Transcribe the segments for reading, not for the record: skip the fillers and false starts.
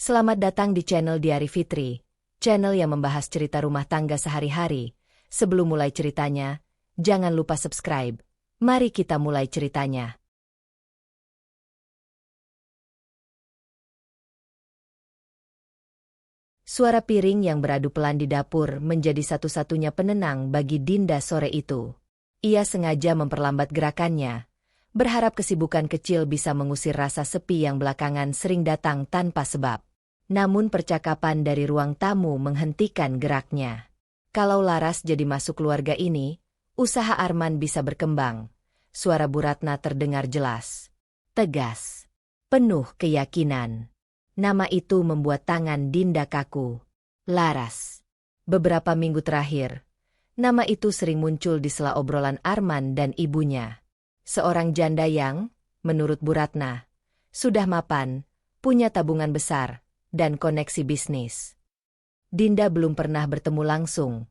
Selamat datang di channel Diari Fitri, channel yang membahas cerita rumah tangga sehari-hari. Sebelum mulai ceritanya, jangan lupa subscribe. Mari kita mulai ceritanya. Suara piring yang beradu pelan di dapur menjadi satu-satunya penenang bagi Dinda sore itu. Ia sengaja memperlambat gerakannya, berharap kesibukan kecil bisa mengusir rasa sepi yang belakangan sering datang tanpa sebab. Namun percakapan dari ruang tamu menghentikan geraknya. Kalau Laras jadi masuk keluarga ini, usaha Arman bisa berkembang. Suara Bu Ratna terdengar jelas, tegas, penuh keyakinan. Nama itu membuat tangan Dinda kaku. Laras. Beberapa minggu terakhir, nama itu sering muncul di sela obrolan Arman dan ibunya. Seorang janda yang, menurut Bu Ratna, sudah mapan, punya tabungan besar, dan koneksi bisnis. Dinda belum pernah bertemu langsung,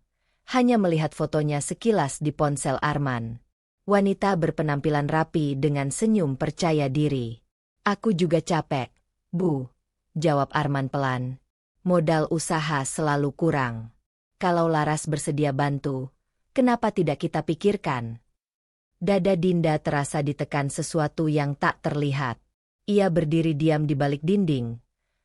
hanya melihat fotonya sekilas di ponsel Arman. Wanita berpenampilan rapi dengan senyum percaya diri. "Aku juga capek, Bu," jawab Arman pelan. "Modal usaha selalu kurang. Kalau Laras bersedia bantu, kenapa tidak kita pikirkan?" Dada Dinda terasa ditekan sesuatu yang tak terlihat. Ia berdiri diam di balik dinding,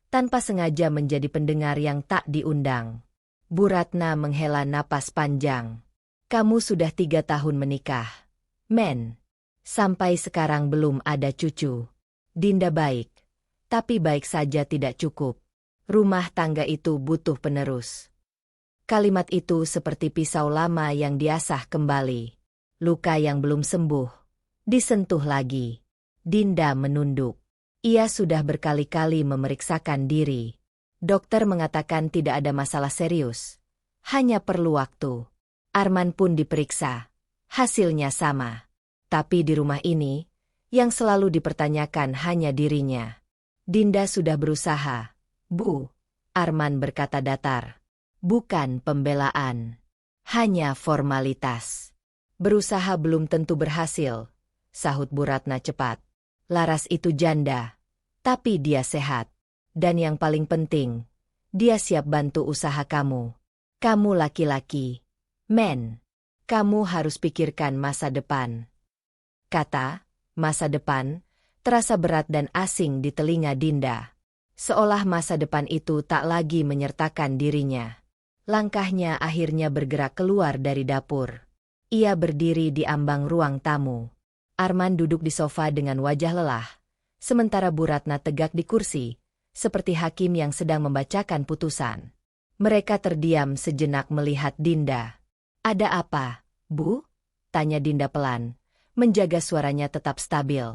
tanpa sengaja menjadi pendengar yang tak diundang. Bu Ratna menghela napas panjang. "Kamu sudah 3 tahun menikah, Men. Sampai sekarang belum ada cucu." Dinda baik, tapi baik saja tidak cukup. Rumah tangga itu butuh penerus. Kalimat itu seperti pisau lama yang diasah kembali. Luka yang belum sembuh, disentuh lagi. Dinda menunduk. Ia sudah berkali-kali memeriksakan diri. Dokter mengatakan tidak ada masalah serius. Hanya perlu waktu. Arman pun diperiksa. Hasilnya sama. Tapi di rumah ini, yang selalu dipertanyakan hanya dirinya. "Dinda sudah berusaha, Bu," Arman berkata datar. "Bukan pembelaan. Hanya formalitas." "Berusaha belum tentu berhasil," sahut Bu Ratna cepat. "Laras itu janda, tapi dia sehat. Dan yang paling penting, dia siap bantu usaha kamu. Kamu laki-laki, Men. Kamu harus pikirkan masa depan." Kata masa depan terasa berat dan asing di telinga Dinda. Seolah masa depan itu tak lagi menyertakan dirinya. Langkahnya akhirnya bergerak keluar dari dapur. Ia berdiri di ambang ruang tamu. Arman duduk di sofa dengan wajah lelah, sementara Bu Ratna tegak di kursi, seperti hakim yang sedang membacakan putusan. Mereka terdiam sejenak melihat Dinda. "Ada apa, Bu?" tanya Dinda pelan, menjaga suaranya tetap stabil.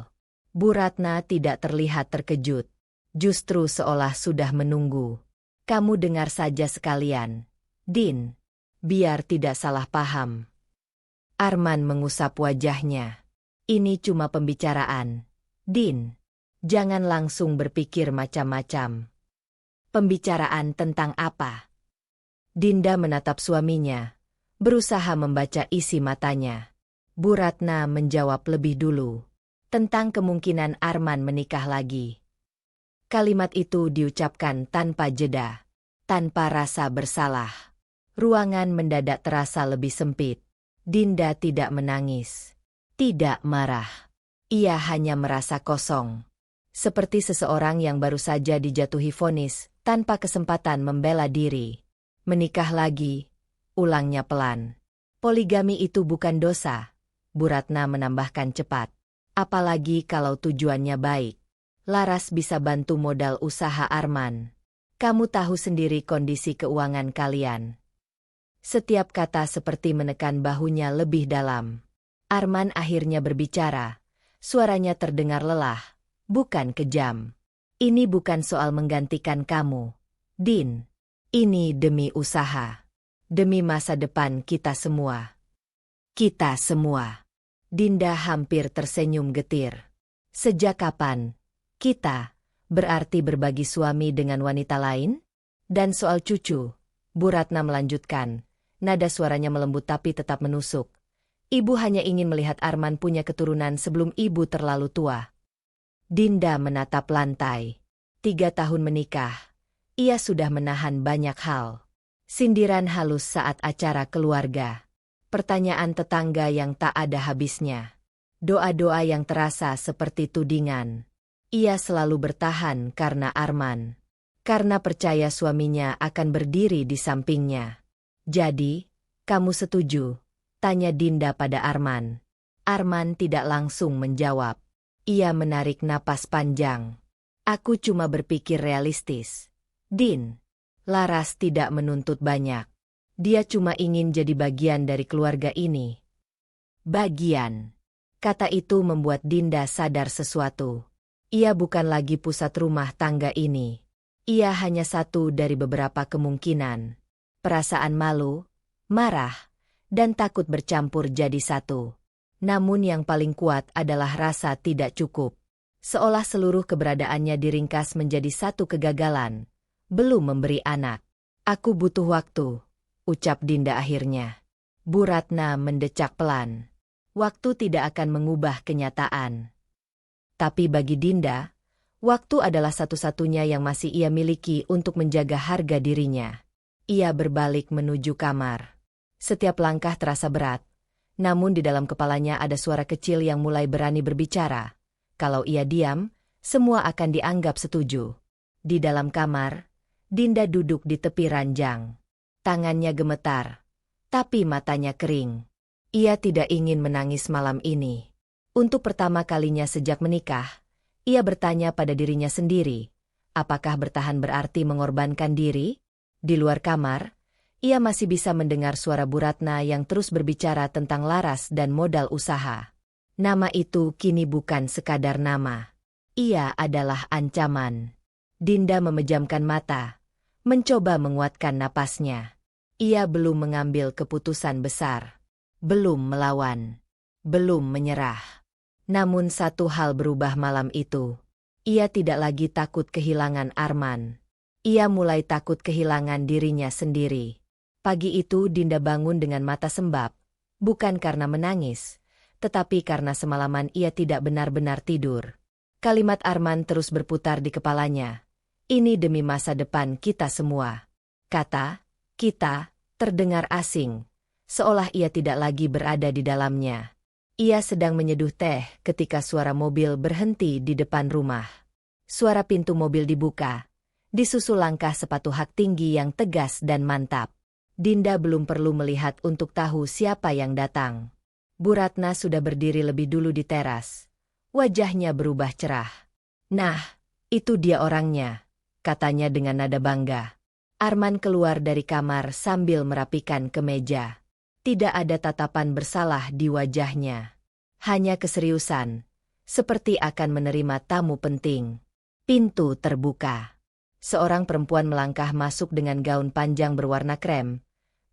Bu Ratna tidak terlihat terkejut, justru seolah sudah menunggu. "Kamu dengar saja sekalian, Din, biar tidak salah paham." Arman mengusap wajahnya. "Ini cuma pembicaraan, Din. Jangan langsung berpikir macam-macam." "Pembicaraan tentang apa?" Dinda menatap suaminya, berusaha membaca isi matanya. Bu Ratna menjawab lebih dulu. Tentang kemungkinan Arman menikah lagi. Kalimat itu diucapkan tanpa jeda, tanpa rasa bersalah. Ruangan mendadak terasa lebih sempit. Dinda tidak menangis, tidak marah. Ia hanya merasa kosong. Seperti seseorang yang baru saja dijatuhi vonis tanpa kesempatan membela diri. "Menikah lagi," ulangnya pelan. "Poligami itu bukan dosa," Bu Ratna menambahkan cepat. "Apalagi kalau tujuannya baik. Laras bisa bantu modal usaha Arman. Kamu tahu sendiri kondisi keuangan kalian." Setiap kata seperti menekan bahunya lebih dalam. Arman akhirnya berbicara. Suaranya terdengar lelah, bukan kejam. "Ini bukan soal menggantikan kamu, Din. Ini demi usaha. Demi masa depan kita semua." "Kita semua." Dinda hampir tersenyum getir. "Sejak kapan? Kita berarti berbagi suami dengan wanita lain? Dan soal cucu," Bu Ratna melanjutkan. Nada suaranya melembut tapi tetap menusuk. "Ibu hanya ingin melihat Arman punya keturunan sebelum ibu terlalu tua." Dinda menatap lantai. 3 tahun menikah, Ia sudah menahan banyak hal. Sindiran halus saat acara keluarga. Pertanyaan tetangga yang tak ada habisnya. Doa-doa yang terasa seperti tudingan. Ia selalu bertahan karena Arman. Karena percaya suaminya akan berdiri di sampingnya. Jadi, kamu setuju? Tanya Dinda pada Arman. Arman tidak langsung menjawab. Ia menarik napas panjang. Aku cuma berpikir realistis. Din. Laras tidak menuntut banyak. Dia cuma ingin jadi bagian dari keluarga ini. Bagian. Kata itu membuat Dinda sadar sesuatu. Ia bukan lagi pusat rumah tangga ini. Ia hanya satu dari beberapa kemungkinan. Perasaan malu, marah, dan takut bercampur jadi satu. Namun yang paling kuat adalah rasa tidak cukup. Seolah seluruh keberadaannya diringkas menjadi satu kegagalan. Belum memberi anak. Aku butuh waktu, ucap Dinda akhirnya. Bu Ratna mendecak pelan. Waktu tidak akan mengubah kenyataan. Tapi bagi Dinda, waktu adalah satu-satunya yang masih ia miliki untuk menjaga harga dirinya. Ia berbalik menuju kamar. Setiap langkah terasa berat. Namun di dalam kepalanya ada suara kecil yang mulai berani berbicara. Kalau ia diam, semua akan dianggap setuju. Di dalam kamar, Dinda duduk di tepi ranjang. Tangannya gemetar, tapi matanya kering. Ia tidak ingin menangis malam ini. Untuk pertama kalinya sejak menikah, ia bertanya pada dirinya sendiri, apakah bertahan berarti mengorbankan diri? Di luar kamar, ia masih bisa mendengar suara Bu Ratna yang terus berbicara tentang Laras dan modal usaha. Nama itu kini bukan sekadar nama. Ia adalah ancaman. Dinda memejamkan mata, mencoba menguatkan napasnya. Ia belum mengambil keputusan besar. Belum melawan. Belum menyerah. Namun satu hal berubah malam itu. Ia tidak lagi takut kehilangan Arman. Ia mulai takut kehilangan dirinya sendiri. Pagi itu Dinda bangun dengan mata sembab. Bukan karena menangis, tetapi karena semalaman ia tidak benar-benar tidur. Kalimat Arman terus berputar di kepalanya. Ini demi masa depan kita semua. Kata, kita, terdengar asing. Seolah ia tidak lagi berada di dalamnya. Ia sedang menyeduh teh ketika suara mobil berhenti di depan rumah. Suara pintu mobil dibuka. Disusul langkah sepatu hak tinggi yang tegas dan mantap. Dinda belum perlu melihat untuk tahu siapa yang datang. Bu Ratna sudah berdiri lebih dulu di teras. Wajahnya berubah cerah. Nah, itu dia orangnya, katanya dengan nada bangga. Arman keluar dari kamar sambil merapikan kemeja. Tidak ada tatapan bersalah di wajahnya. Hanya keseriusan, seperti akan menerima tamu penting. Pintu terbuka. Seorang perempuan melangkah masuk dengan gaun panjang berwarna krem.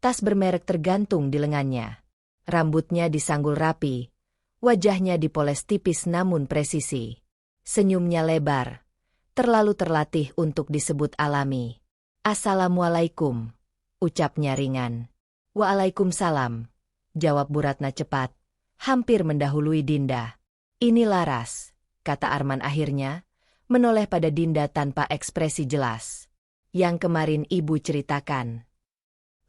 Tas bermerek tergantung di lengannya. Rambutnya disanggul rapi. Wajahnya dipoles tipis namun presisi. Senyumnya lebar. Terlalu terlatih untuk disebut alami. Assalamualaikum, ucapnya ringan. Waalaikumsalam, jawab Bu Ratna cepat, hampir mendahului Dinda. Ini Laras, kata Arman akhirnya, menoleh pada Dinda tanpa ekspresi jelas. Yang kemarin ibu ceritakan.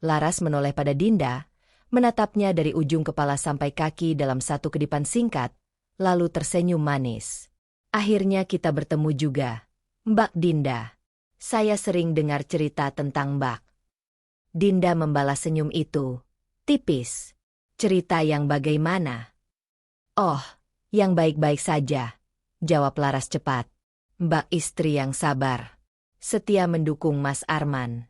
Laras menoleh pada Dinda, menatapnya dari ujung kepala sampai kaki dalam satu kedipan singkat, lalu tersenyum manis. Akhirnya kita bertemu juga, Mbak Dinda. Saya sering dengar cerita tentang Mbak. Dinda membalas senyum itu, tipis. Cerita yang bagaimana? Oh, yang baik-baik saja, jawab Laras cepat. Mbak istri yang sabar, setia mendukung Mas Arman.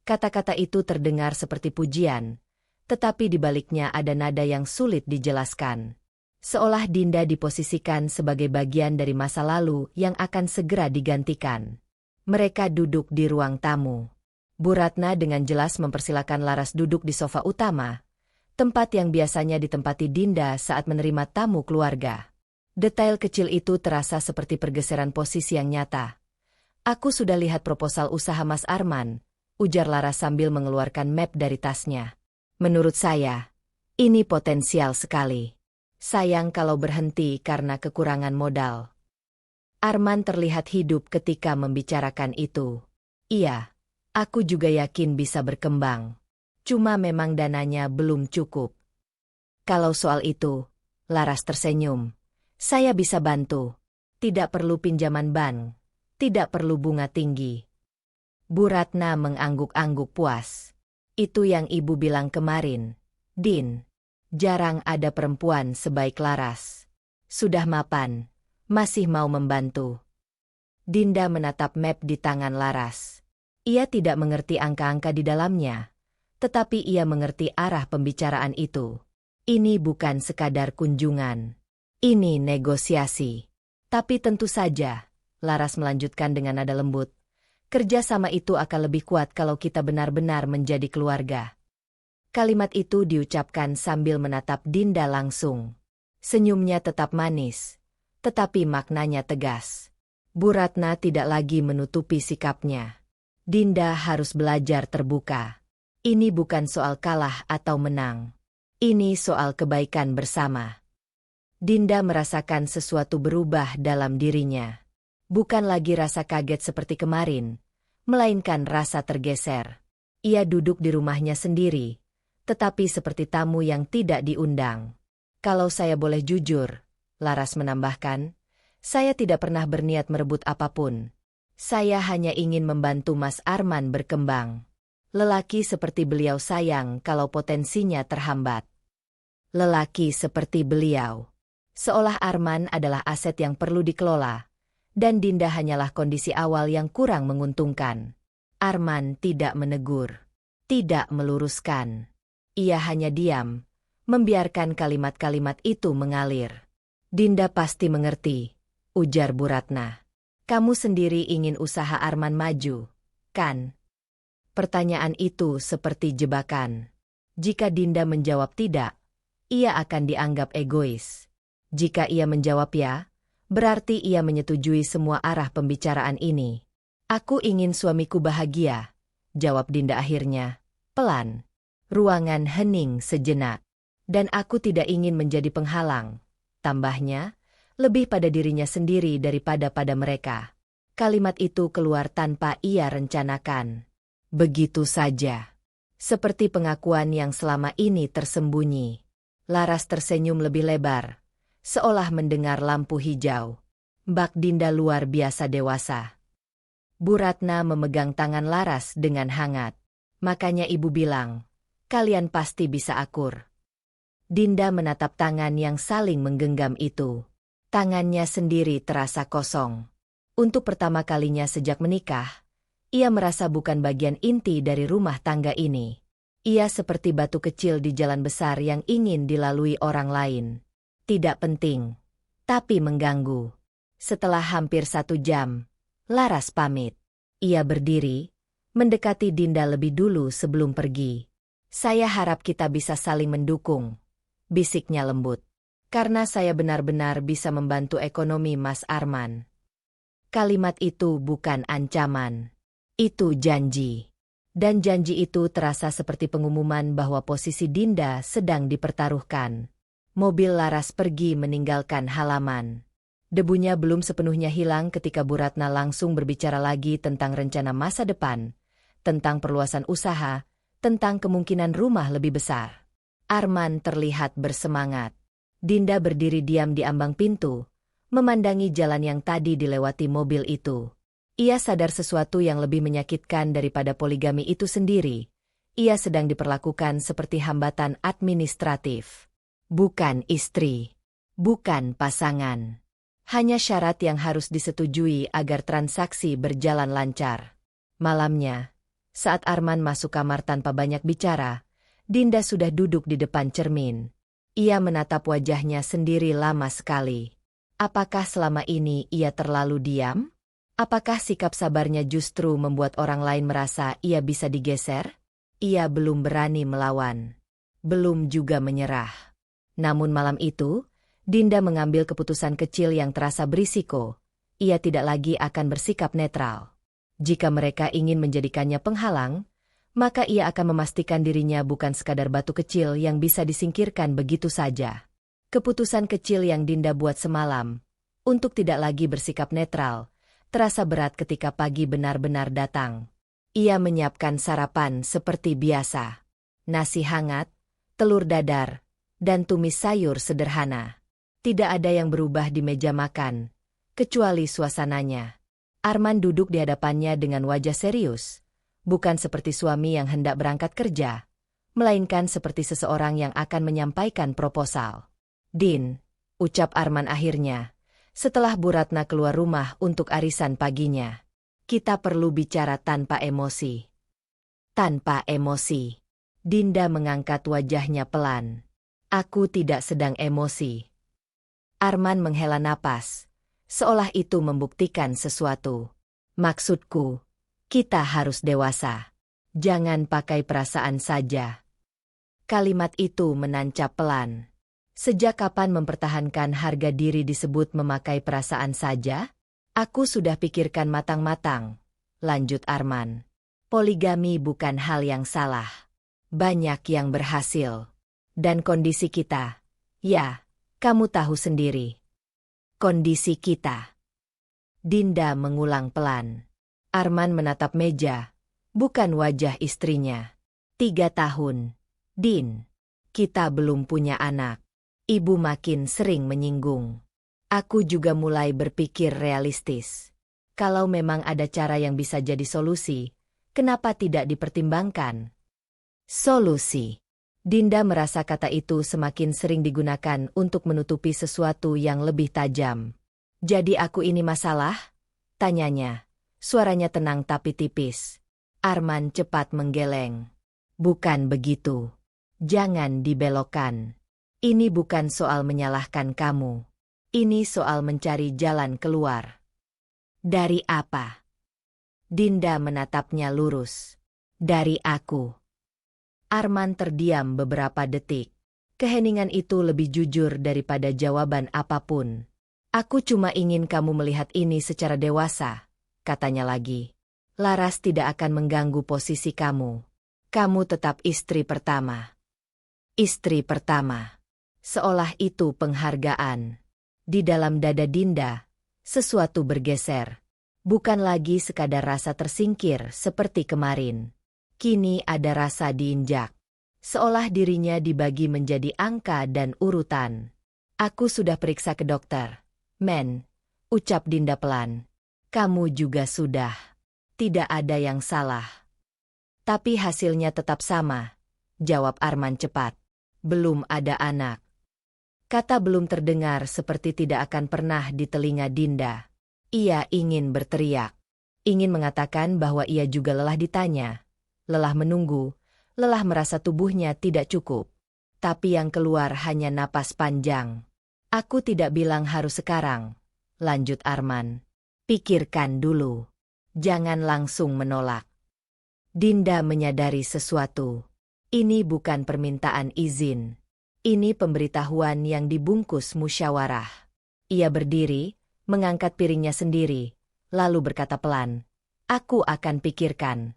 Kata-kata itu terdengar seperti pujian, tetapi di baliknya ada nada yang sulit dijelaskan. Seolah Dinda diposisikan sebagai bagian dari masa lalu yang akan segera digantikan. Mereka duduk di ruang tamu. Bu Ratna dengan jelas mempersilakan Laras duduk di sofa utama, tempat yang biasanya ditempati Dinda saat menerima tamu keluarga. Detail kecil itu terasa seperti pergeseran posisi yang nyata. Aku sudah lihat proposal usaha Mas Arman, ujar Laras sambil mengeluarkan map dari tasnya. Menurut saya, ini potensial sekali. Sayang kalau berhenti karena kekurangan modal. Arman terlihat hidup ketika membicarakan itu. Iya, aku juga yakin bisa berkembang. Cuma memang dananya belum cukup. Kalau soal itu, Laras tersenyum. Saya bisa bantu. Tidak perlu pinjaman bank. Tidak perlu bunga tinggi. Bu Ratna mengangguk-angguk puas. Itu yang ibu bilang kemarin. Din, jarang ada perempuan sebaik Laras. Sudah mapan, masih mau membantu. Dinda menatap map di tangan Laras. Ia tidak mengerti angka-angka di dalamnya, tetapi ia mengerti arah pembicaraan itu. Ini bukan sekadar kunjungan. Ini negosiasi. Tapi tentu saja, Laras melanjutkan dengan nada lembut, kerjasama itu akan lebih kuat kalau kita benar-benar menjadi keluarga. Kalimat itu diucapkan sambil menatap Dinda langsung. Senyumnya tetap manis, tetapi maknanya tegas. Bu Ratna tidak lagi menutupi sikapnya. Dinda harus belajar terbuka. Ini bukan soal kalah atau menang. Ini soal kebaikan bersama. Dinda merasakan sesuatu berubah dalam dirinya. Bukan lagi rasa kaget seperti kemarin, melainkan rasa tergeser. Ia duduk di rumahnya sendiri, tetapi seperti tamu yang tidak diundang. Kalau saya boleh jujur, Laras menambahkan, saya tidak pernah berniat merebut apapun. Saya hanya ingin membantu Mas Arman berkembang. Lelaki seperti beliau sayang kalau potensinya terhambat. Lelaki seperti beliau. Seolah Arman adalah aset yang perlu dikelola, dan Dinda hanyalah kondisi awal yang kurang menguntungkan. Arman tidak menegur, tidak meluruskan. Ia hanya diam, membiarkan kalimat-kalimat itu mengalir. Dinda pasti mengerti, ujar Bu Ratna. Kamu sendiri ingin usaha Arman maju, kan? Pertanyaan itu seperti jebakan. Jika Dinda menjawab tidak, ia akan dianggap egois. Jika ia menjawab ya, berarti ia menyetujui semua arah pembicaraan ini. Aku ingin suamiku bahagia, jawab Dinda akhirnya, pelan. Ruangan hening sejenak. Dan aku tidak ingin menjadi penghalang, tambahnya, lebih pada dirinya sendiri daripada pada mereka. Kalimat itu keluar tanpa ia rencanakan. Begitu saja. Seperti pengakuan yang selama ini tersembunyi. Laras tersenyum lebih lebar, seolah mendengar lampu hijau. Mbak Dinda luar biasa dewasa. Bu Ratna memegang tangan Laras dengan hangat. Makanya ibu bilang, kalian pasti bisa akur. Dinda menatap tangan yang saling menggenggam itu. Tangannya sendiri terasa kosong. Untuk pertama kalinya sejak menikah, ia merasa bukan bagian inti dari rumah tangga ini. Ia seperti batu kecil di jalan besar yang ingin dilalui orang lain. Tidak penting, tapi mengganggu. Setelah hampir 1 jam, Laras pamit. Ia berdiri, mendekati Dinda lebih dulu sebelum pergi. Saya harap kita bisa saling mendukung, bisiknya lembut. Karena saya benar-benar bisa membantu ekonomi Mas Arman. Kalimat itu bukan ancaman. Itu janji. Dan janji itu terasa seperti pengumuman bahwa posisi Dinda sedang dipertaruhkan. Mobil Laras pergi meninggalkan halaman. Debunya belum sepenuhnya hilang ketika Bu Ratna langsung berbicara lagi tentang rencana masa depan, tentang perluasan usaha, tentang kemungkinan rumah lebih besar. Arman terlihat bersemangat. Dinda berdiri diam di ambang pintu, memandangi jalan yang tadi dilewati mobil itu. Ia sadar sesuatu yang lebih menyakitkan daripada poligami itu sendiri. Ia sedang diperlakukan seperti hambatan administratif. Bukan istri. Bukan pasangan. Hanya syarat yang harus disetujui agar transaksi berjalan lancar. Malamnya, saat Arman masuk kamar tanpa banyak bicara, Dinda sudah duduk di depan cermin. Ia menatap wajahnya sendiri lama sekali. Apakah selama ini ia terlalu diam? Apakah sikap sabarnya justru membuat orang lain merasa ia bisa digeser? Ia belum berani melawan. Belum juga menyerah. Namun malam itu, Dinda mengambil keputusan kecil yang terasa berisiko. Ia tidak lagi akan bersikap netral. Jika mereka ingin menjadikannya penghalang, maka ia akan memastikan dirinya bukan sekadar batu kecil yang bisa disingkirkan begitu saja. Keputusan kecil yang Dinda buat semalam, untuk tidak lagi bersikap netral, terasa berat ketika pagi benar-benar datang. Ia menyiapkan sarapan seperti biasa. Nasi hangat, telur dadar, dan tumis sayur sederhana. Tidak ada yang berubah di meja makan, kecuali suasananya. Arman duduk di hadapannya dengan wajah serius. Bukan seperti suami yang hendak berangkat kerja, melainkan seperti seseorang yang akan menyampaikan proposal. "Din," ucap Arman akhirnya, setelah Bu Ratna keluar rumah untuk arisan paginya. "Kita perlu bicara tanpa emosi." Tanpa emosi. Dinda mengangkat wajahnya pelan. "Aku tidak sedang emosi." Arman menghela napas, seolah itu membuktikan sesuatu. "Maksudku, kita harus dewasa. Jangan pakai perasaan saja." Kalimat itu menancap pelan. Sejak kapan mempertahankan harga diri disebut memakai perasaan saja? "Aku sudah pikirkan matang-matang," lanjut Arman. "Poligami bukan hal yang salah. Banyak yang berhasil. Dan kondisi kita, ya, kamu tahu sendiri." "Kondisi kita." Dinda mengulang pelan. Arman menatap meja, bukan wajah istrinya. 3 tahun. "Din, kita belum punya anak." Ibu makin sering menyinggung. Aku juga mulai berpikir realistis. Kalau memang ada cara yang bisa jadi solusi, kenapa tidak dipertimbangkan? Solusi. Dinda merasa kata itu semakin sering digunakan untuk menutupi sesuatu yang lebih tajam. "Jadi aku ini masalah?" tanyanya. Suaranya tenang tapi tipis. Arman cepat menggeleng. "Bukan begitu. Jangan dibelokkan. Ini bukan soal menyalahkan kamu. Ini soal mencari jalan keluar." "Dari apa?" Dinda menatapnya lurus. "Dari aku." Arman terdiam beberapa detik. Keheningan itu lebih jujur daripada jawaban apapun. "Aku cuma ingin kamu melihat ini secara dewasa," katanya lagi. "Laras tidak akan mengganggu posisi kamu. Kamu tetap istri pertama." Istri pertama. Seolah itu penghargaan. Di dalam dada Dinda, sesuatu bergeser. Bukan lagi sekadar rasa tersingkir seperti kemarin. Kini ada rasa diinjak. Seolah dirinya dibagi menjadi angka dan urutan. "Aku sudah periksa ke dokter, Men," ucap Dinda pelan. "Kamu juga sudah. Tidak ada yang salah." "Tapi hasilnya tetap sama," jawab Arman cepat. "Belum ada anak." Kata belum terdengar seperti tidak akan pernah di telinga Dinda. Ia ingin berteriak. Ingin mengatakan bahwa ia juga lelah ditanya. Lelah menunggu, lelah merasa tubuhnya tidak cukup. Tapi yang keluar hanya napas panjang. "Aku tidak bilang harus sekarang," lanjut Arman. "Pikirkan dulu. Jangan langsung menolak." Dinda menyadari sesuatu. Ini bukan permintaan izin. Ini pemberitahuan yang dibungkus musyawarah. Ia berdiri, mengangkat piringnya sendiri, lalu berkata pelan, "Aku akan pikirkan."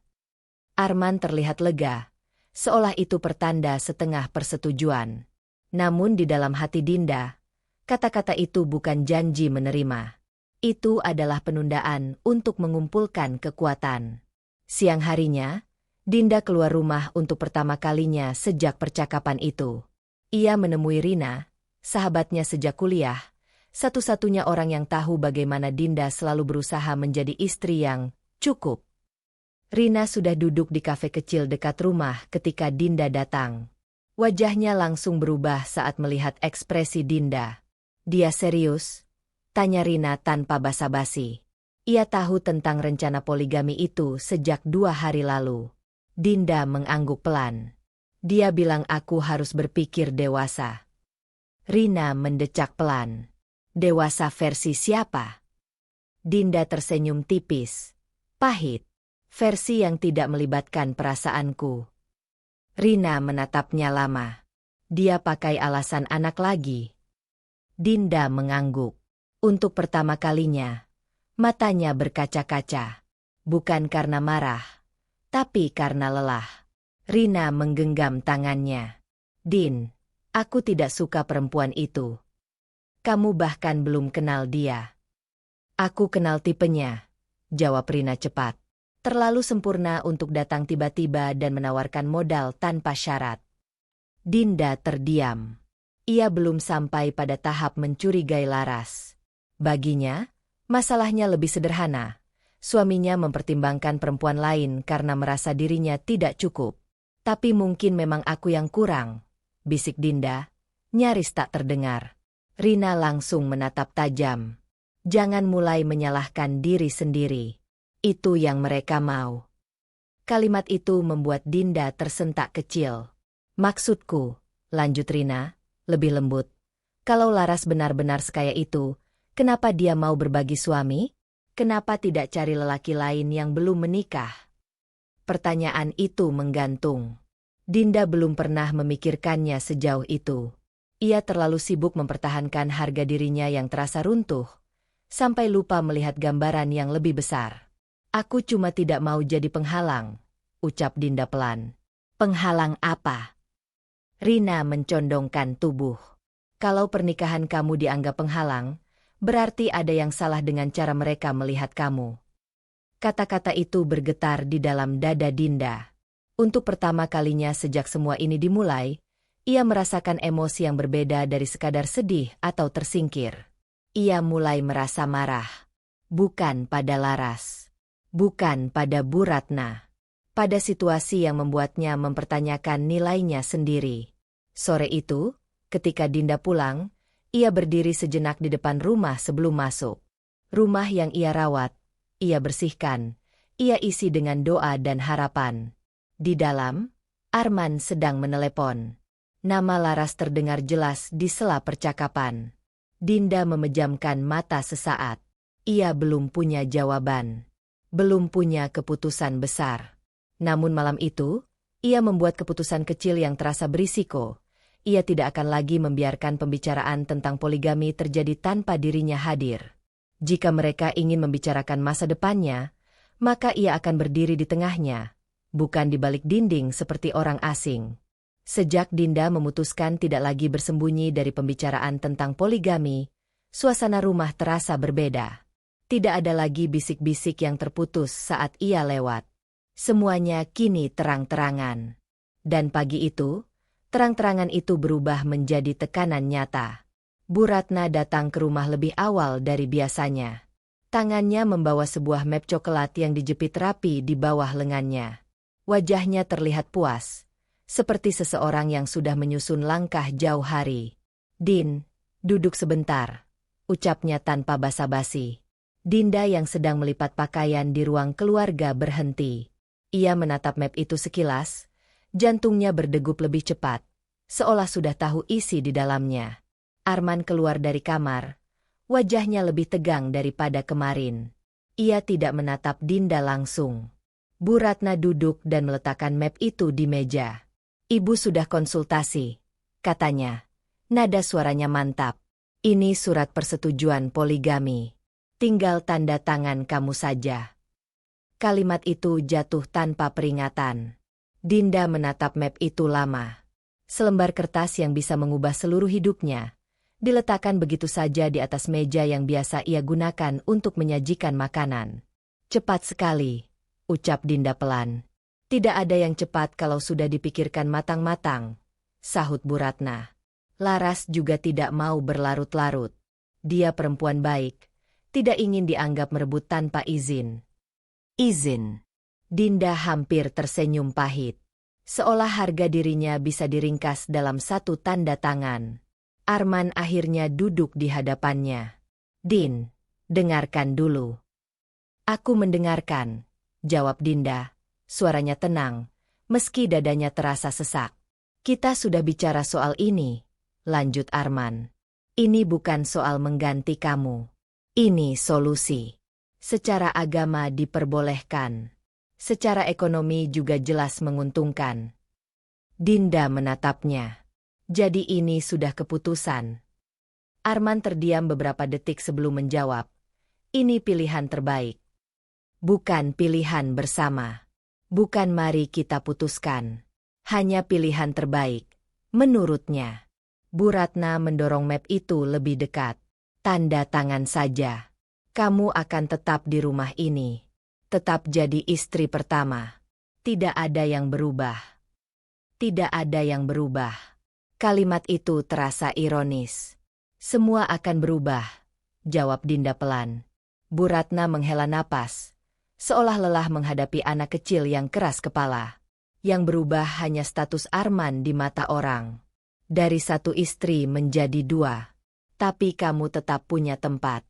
Arman terlihat lega, seolah itu pertanda setengah persetujuan. Namun di dalam hati Dinda, kata-kata itu bukan janji menerima. Itu adalah penundaan untuk mengumpulkan kekuatan. Siang harinya, Dinda keluar rumah untuk pertama kalinya sejak percakapan itu. Ia menemui Rina, sahabatnya sejak kuliah, satu-satunya orang yang tahu bagaimana Dinda selalu berusaha menjadi istri yang cukup. Rina sudah duduk di kafe kecil dekat rumah ketika Dinda datang. Wajahnya langsung berubah saat melihat ekspresi Dinda. "Dia serius?" tanya Rina tanpa basa-basi. Ia tahu tentang rencana poligami itu sejak 2 hari lalu. Dinda mengangguk pelan. "Dia bilang aku harus berpikir dewasa." Rina mendecak pelan. "Dewasa versi siapa?" Dinda tersenyum tipis. "Pahit. Versi yang tidak melibatkan perasaanku." Rina menatapnya lama. "Dia pakai alasan anak lagi." Dinda mengangguk. Untuk pertama kalinya, matanya berkaca-kaca. Bukan karena marah, tapi karena lelah. Rina menggenggam tangannya. "Din, aku tidak suka perempuan itu. Kamu bahkan belum kenal dia." "Aku kenal tipenya," jawab Rina cepat. Terlalu sempurna untuk datang tiba-tiba dan menawarkan modal tanpa syarat. Dinda terdiam. Ia belum sampai pada tahap mencurigai Laras. Baginya, masalahnya lebih sederhana. Suaminya mempertimbangkan perempuan lain karena merasa dirinya tidak cukup. Tapi mungkin memang aku yang kurang, bisik Dinda, nyaris tak terdengar. Rina langsung menatap tajam. Jangan mulai menyalahkan diri sendiri. Itu yang mereka mau. Kalimat itu membuat Dinda tersentak kecil. Maksudku, lanjut Rina, lebih lembut. Kalau Laras benar-benar sekaya itu, kenapa dia mau berbagi suami? Kenapa tidak cari lelaki lain yang belum menikah? Pertanyaan itu menggantung. Dinda belum pernah memikirkannya sejauh itu. Ia terlalu sibuk mempertahankan harga dirinya yang terasa runtuh, sampai lupa melihat gambaran yang lebih besar. Aku cuma tidak mau jadi penghalang, ucap Dinda pelan. Penghalang apa? Rina mencondongkan tubuh. Kalau pernikahan kamu dianggap penghalang, berarti ada yang salah dengan cara mereka melihat kamu. Kata-kata itu bergetar di dalam dada Dinda. Untuk pertama kalinya sejak semua ini dimulai, ia merasakan emosi yang berbeda dari sekadar sedih atau tersingkir. Ia mulai merasa marah. Bukan pada Laras. Bukan pada Bu Ratna. Pada situasi yang membuatnya mempertanyakan nilainya sendiri. Sore itu, ketika Dinda pulang, ia berdiri sejenak di depan rumah sebelum masuk. Rumah yang ia rawat, ia bersihkan, ia isi dengan doa dan harapan. Di dalam, Arman sedang menelepon. Nama Laras terdengar jelas di sela percakapan. Dinda memejamkan mata sesaat. Ia belum punya jawaban. Belum punya keputusan besar. Namun malam itu, ia membuat keputusan kecil yang terasa berisiko. Ia tidak akan lagi membiarkan pembicaraan tentang poligami terjadi tanpa dirinya hadir. Jika mereka ingin membicarakan masa depannya, maka ia akan berdiri di tengahnya, bukan di balik dinding seperti orang asing. Sejak Dinda memutuskan tidak lagi bersembunyi dari pembicaraan tentang poligami, suasana rumah terasa berbeda. Tidak ada lagi bisik-bisik yang terputus saat ia lewat. Semuanya kini terang-terangan. Dan pagi itu, terang-terangan itu berubah menjadi tekanan nyata. Bu Ratna datang ke rumah lebih awal dari biasanya. Tangannya membawa sebuah map coklat yang dijepit rapi di bawah lengannya. Wajahnya terlihat puas, seperti seseorang yang sudah menyusun langkah jauh hari. "Din, duduk sebentar," ucapnya tanpa basa-basi. Dinda yang sedang melipat pakaian di ruang keluarga berhenti. Ia menatap map itu sekilas, jantungnya berdegup lebih cepat, seolah sudah tahu isi di dalamnya. Arman keluar dari kamar, wajahnya lebih tegang daripada kemarin. Ia tidak menatap Dinda langsung. Bu Ratna duduk dan meletakkan map itu di meja. "Ibu sudah konsultasi," katanya. Nada suaranya mantap. "Ini surat persetujuan poligami. Tinggal tanda tangan kamu saja." Kalimat itu jatuh tanpa peringatan. Dinda menatap map itu lama. Selembar kertas yang bisa mengubah seluruh hidupnya, diletakkan begitu saja di atas meja yang biasa ia gunakan untuk menyajikan makanan. "Cepat sekali," ucap Dinda pelan. "Tidak ada yang cepat kalau sudah dipikirkan matang-matang," sahut Bu Ratna. Laras juga tidak mau berlarut-larut. Dia perempuan baik, tidak ingin dianggap merebut tanpa izin. "Izin." Dinda hampir tersenyum pahit. Seolah harga dirinya bisa diringkas dalam satu tanda tangan. Arman akhirnya duduk di hadapannya. "Din, dengarkan dulu." "Aku mendengarkan," jawab Dinda. Suaranya tenang, meski dadanya terasa sesak. "Kita sudah bicara soal ini," lanjut Arman. "Ini bukan soal mengganti kamu. Ini solusi. Secara agama diperbolehkan. Secara ekonomi juga jelas menguntungkan." Dinda menatapnya. "Jadi ini sudah keputusan?" Arman terdiam beberapa detik sebelum menjawab. "Ini pilihan terbaik. Bukan pilihan bersama. Bukan mari kita putuskan. Hanya pilihan terbaik, menurutnya." Bu Ratna mendorong map itu lebih dekat. "Tanda tangan saja. Kamu akan tetap di rumah ini. tetap jadi istri pertama. Tidak ada yang berubah. Tidak ada yang berubah. Kalimat itu terasa ironis. Semua akan berubah, jawab Dinda pelan. Bu Ratna menghela napas, seolah lelah menghadapi anak kecil yang keras kepala. Yang berubah hanya status Arman di mata orang. Dari satu istri menjadi dua. Tapi kamu tetap punya tempat.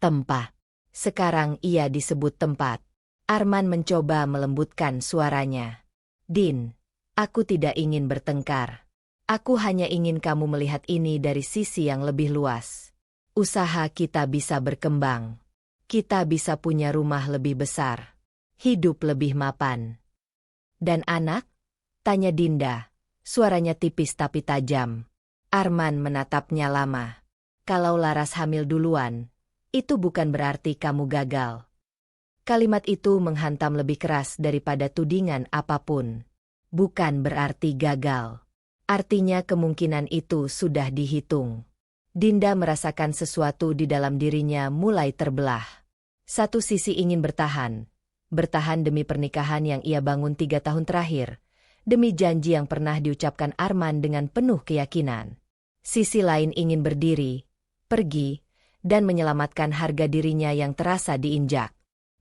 Tempat. Sekarang ia disebut tempat. Arman mencoba melembutkan suaranya. Din, aku tidak ingin bertengkar. Aku hanya ingin kamu melihat ini dari sisi yang lebih luas. Usaha kita bisa berkembang. Kita bisa punya rumah lebih besar. Hidup lebih mapan. Dan anak? Tanya Dinda. Suaranya tipis tapi tajam. Arman menatapnya lama. Kalau Laras hamil duluan, itu bukan berarti kamu gagal. Kalimat itu menghantam lebih keras daripada tudingan apapun. Bukan berarti gagal. Artinya kemungkinan itu sudah dihitung. Dinda merasakan sesuatu di dalam dirinya mulai terbelah. Satu sisi ingin bertahan. Bertahan demi pernikahan yang ia bangun 3 tahun terakhir. Demi janji yang pernah diucapkan Arman dengan penuh keyakinan. Sisi lain ingin berdiri, pergi, dan menyelamatkan harga dirinya yang terasa diinjak.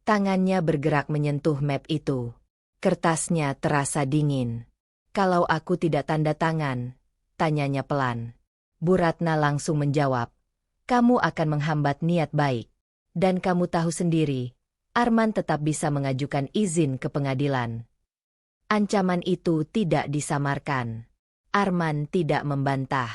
Tangannya bergerak menyentuh map itu. Kertasnya terasa dingin. Kalau aku tidak tanda tangan, tanyanya pelan. Bu Ratna langsung menjawab, kamu akan menghambat niat baik. Dan kamu tahu sendiri, Arman tetap bisa mengajukan izin ke pengadilan. Ancaman itu tidak disamarkan. Arman tidak membantah.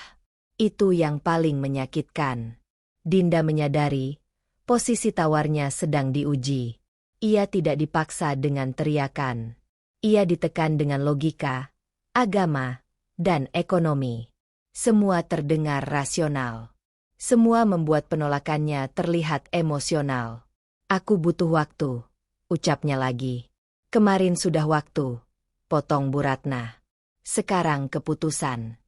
Itu yang paling menyakitkan. Dinda menyadari, posisi tawarnya sedang diuji. Ia tidak dipaksa dengan teriakan. Ia ditekan dengan logika, agama, dan ekonomi. Semua terdengar rasional. Semua membuat penolakannya terlihat emosional. Aku butuh waktu, ucapnya lagi. Kemarin sudah waktu, potong Bu Ratna. Sekarang keputusan.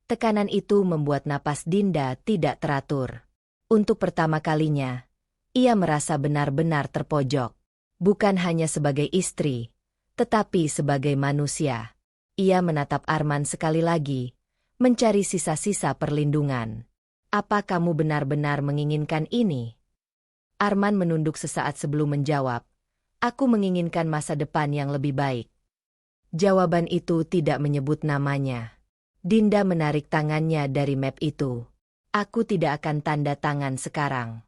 Tekanan itu membuat napas Dinda tidak teratur. Untuk pertama kalinya, ia merasa benar-benar terpojok. Bukan hanya sebagai istri, tetapi sebagai manusia. Ia menatap Arman sekali lagi, mencari sisa-sisa perlindungan. Apa kamu benar-benar menginginkan ini? Arman menunduk sesaat sebelum menjawab. Aku menginginkan masa depan yang lebih baik. Jawaban itu tidak menyebut namanya. Dinda menarik tangannya dari map itu. Aku tidak akan tanda tangan sekarang.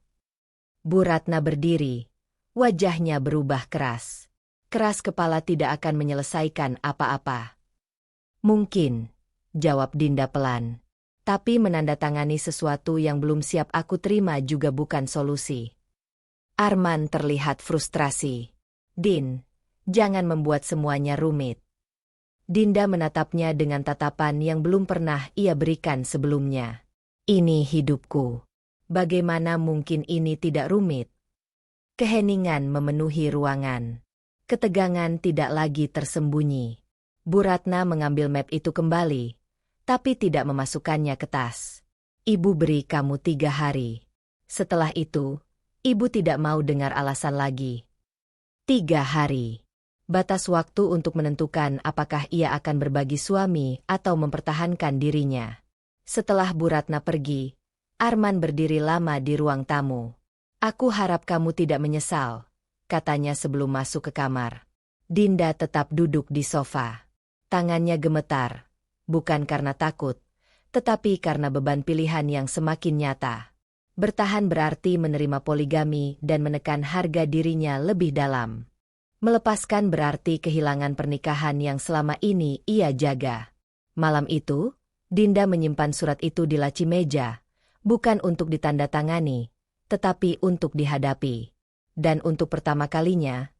Bu Ratna berdiri. Wajahnya berubah keras. Keras kepala tidak akan menyelesaikan apa-apa. Mungkin, jawab Dinda pelan. Tapi menandatangani sesuatu yang belum siap aku terima juga bukan solusi. Arman terlihat frustrasi. Din, jangan membuat semuanya rumit. Dinda menatapnya dengan tatapan yang belum pernah ia berikan sebelumnya. Ini hidupku. Bagaimana mungkin ini tidak rumit? Keheningan memenuhi ruangan. Ketegangan tidak lagi tersembunyi. Bu Ratna mengambil map itu kembali, tapi tidak memasukkannya ke tas. Ibu beri kamu 3 hari. Setelah itu, ibu tidak mau dengar alasan lagi. 3 hari. Batas waktu untuk menentukan apakah ia akan berbagi suami atau mempertahankan dirinya. Setelah Bu Ratna pergi, Arman berdiri lama di ruang tamu. Aku harap kamu tidak menyesal, katanya sebelum masuk ke kamar. Dinda tetap duduk di sofa. Tangannya gemetar, bukan karena takut, tetapi karena beban pilihan yang semakin nyata. Bertahan berarti menerima poligami dan menekan harga dirinya lebih dalam. Melepaskan berarti kehilangan pernikahan yang selama ini ia jaga. Malam itu, Dinda menyimpan surat itu di laci meja, bukan untuk ditandatangani, tetapi untuk dihadapi. Dan untuk pertama kalinya,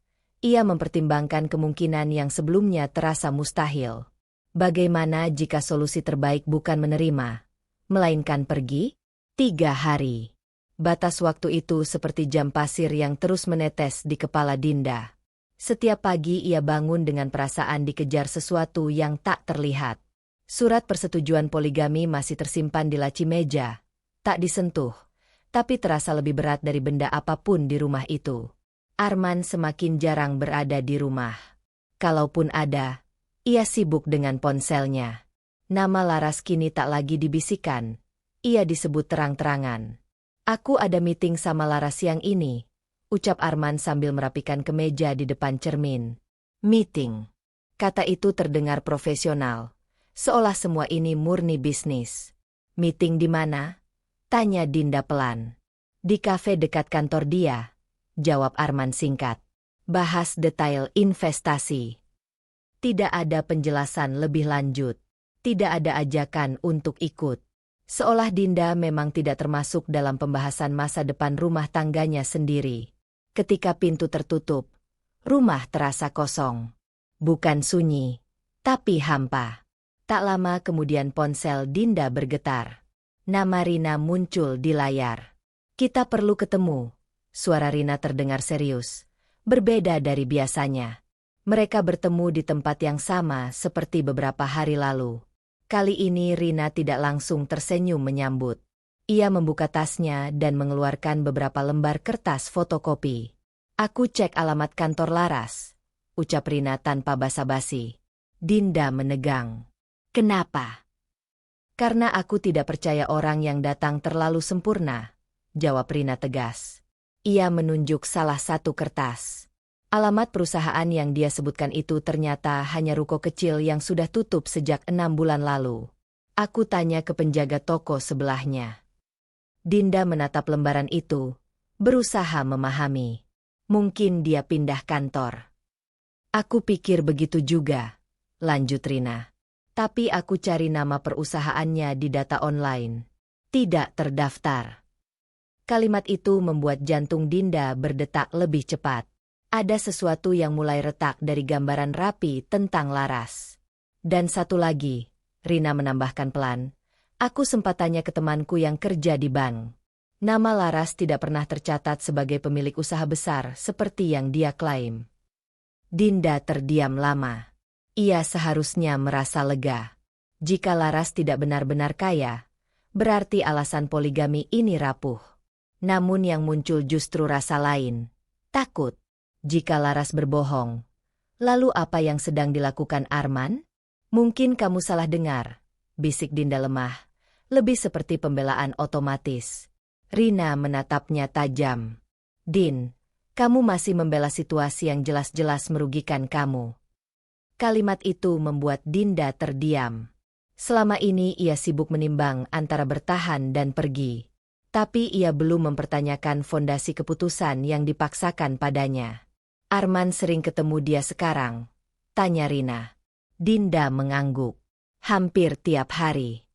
ia mempertimbangkan kemungkinan yang sebelumnya terasa mustahil. Bagaimana jika solusi terbaik bukan menerima, melainkan pergi? 3 hari. Batas waktu itu seperti jam pasir yang terus menetes di kepala Dinda. Setiap pagi ia bangun dengan perasaan dikejar sesuatu yang tak terlihat. Surat persetujuan poligami masih tersimpan di laci meja, tak disentuh, tapi terasa lebih berat dari benda apapun di rumah itu. Arman semakin jarang berada di rumah. Kalaupun ada, ia sibuk dengan ponselnya. Nama Laras kini tak lagi dibisikkan. Ia disebut terang-terangan. Aku ada meeting sama Laras siang ini, ucap Arman sambil merapikan kemeja di depan cermin. Meeting. Kata itu terdengar profesional, seolah semua ini murni bisnis. Meeting di mana? Tanya Dinda pelan. Di kafe dekat kantor dia, jawab Arman singkat. Bahas detail investasi. Tidak ada penjelasan lebih lanjut. Tidak ada ajakan untuk ikut. Seolah Dinda memang tidak termasuk dalam pembahasan masa depan rumah tangganya sendiri. Ketika pintu tertutup, rumah terasa kosong. Bukan sunyi, tapi hampa. Tak lama kemudian ponsel Dinda bergetar. Nama Rina muncul di layar. Kita perlu ketemu. Suara Rina terdengar serius. Berbeda dari biasanya. Mereka bertemu di tempat yang sama seperti beberapa hari lalu. Kali ini Rina tidak langsung tersenyum menyambut. Ia membuka tasnya dan mengeluarkan beberapa lembar kertas fotokopi. Aku cek alamat kantor Laras, ucap Rina tanpa basa-basi. Dinda menegang. Kenapa? Karena aku tidak percaya orang yang datang terlalu sempurna, jawab Rina tegas. Ia menunjuk salah satu kertas. Alamat perusahaan yang dia sebutkan itu ternyata hanya ruko kecil yang sudah tutup sejak 6 bulan lalu. Aku tanya ke penjaga toko sebelahnya. Dinda menatap lembaran itu, berusaha memahami. Mungkin dia pindah kantor. Aku pikir begitu juga, lanjut Rina. Tapi aku cari nama perusahaannya di data online. Tidak terdaftar. Kalimat itu membuat jantung Dinda berdetak lebih cepat. Ada sesuatu yang mulai retak dari gambaran rapi tentang Laras. Dan satu lagi, Rina menambahkan pelan, aku sempat tanya ke temanku yang kerja di bank. Nama Laras tidak pernah tercatat sebagai pemilik usaha besar seperti yang dia klaim. Dinda terdiam lama. Ia seharusnya merasa lega. Jika Laras tidak benar-benar kaya, berarti alasan poligami ini rapuh. Namun yang muncul justru rasa lain. Takut. Jika Laras berbohong, lalu apa yang sedang dilakukan Arman? Mungkin kamu salah dengar, bisik Dinda lemah, lebih seperti pembelaan otomatis. Rina menatapnya tajam. Din, kamu masih membela situasi yang jelas-jelas merugikan kamu. Kalimat itu membuat Dinda terdiam. Selama ini ia sibuk menimbang antara bertahan dan pergi. Tapi ia belum mempertanyakan fondasi keputusan yang dipaksakan padanya. Arman sering ketemu dia sekarang, tanya Rina. Dinda mengangguk. Hampir tiap hari.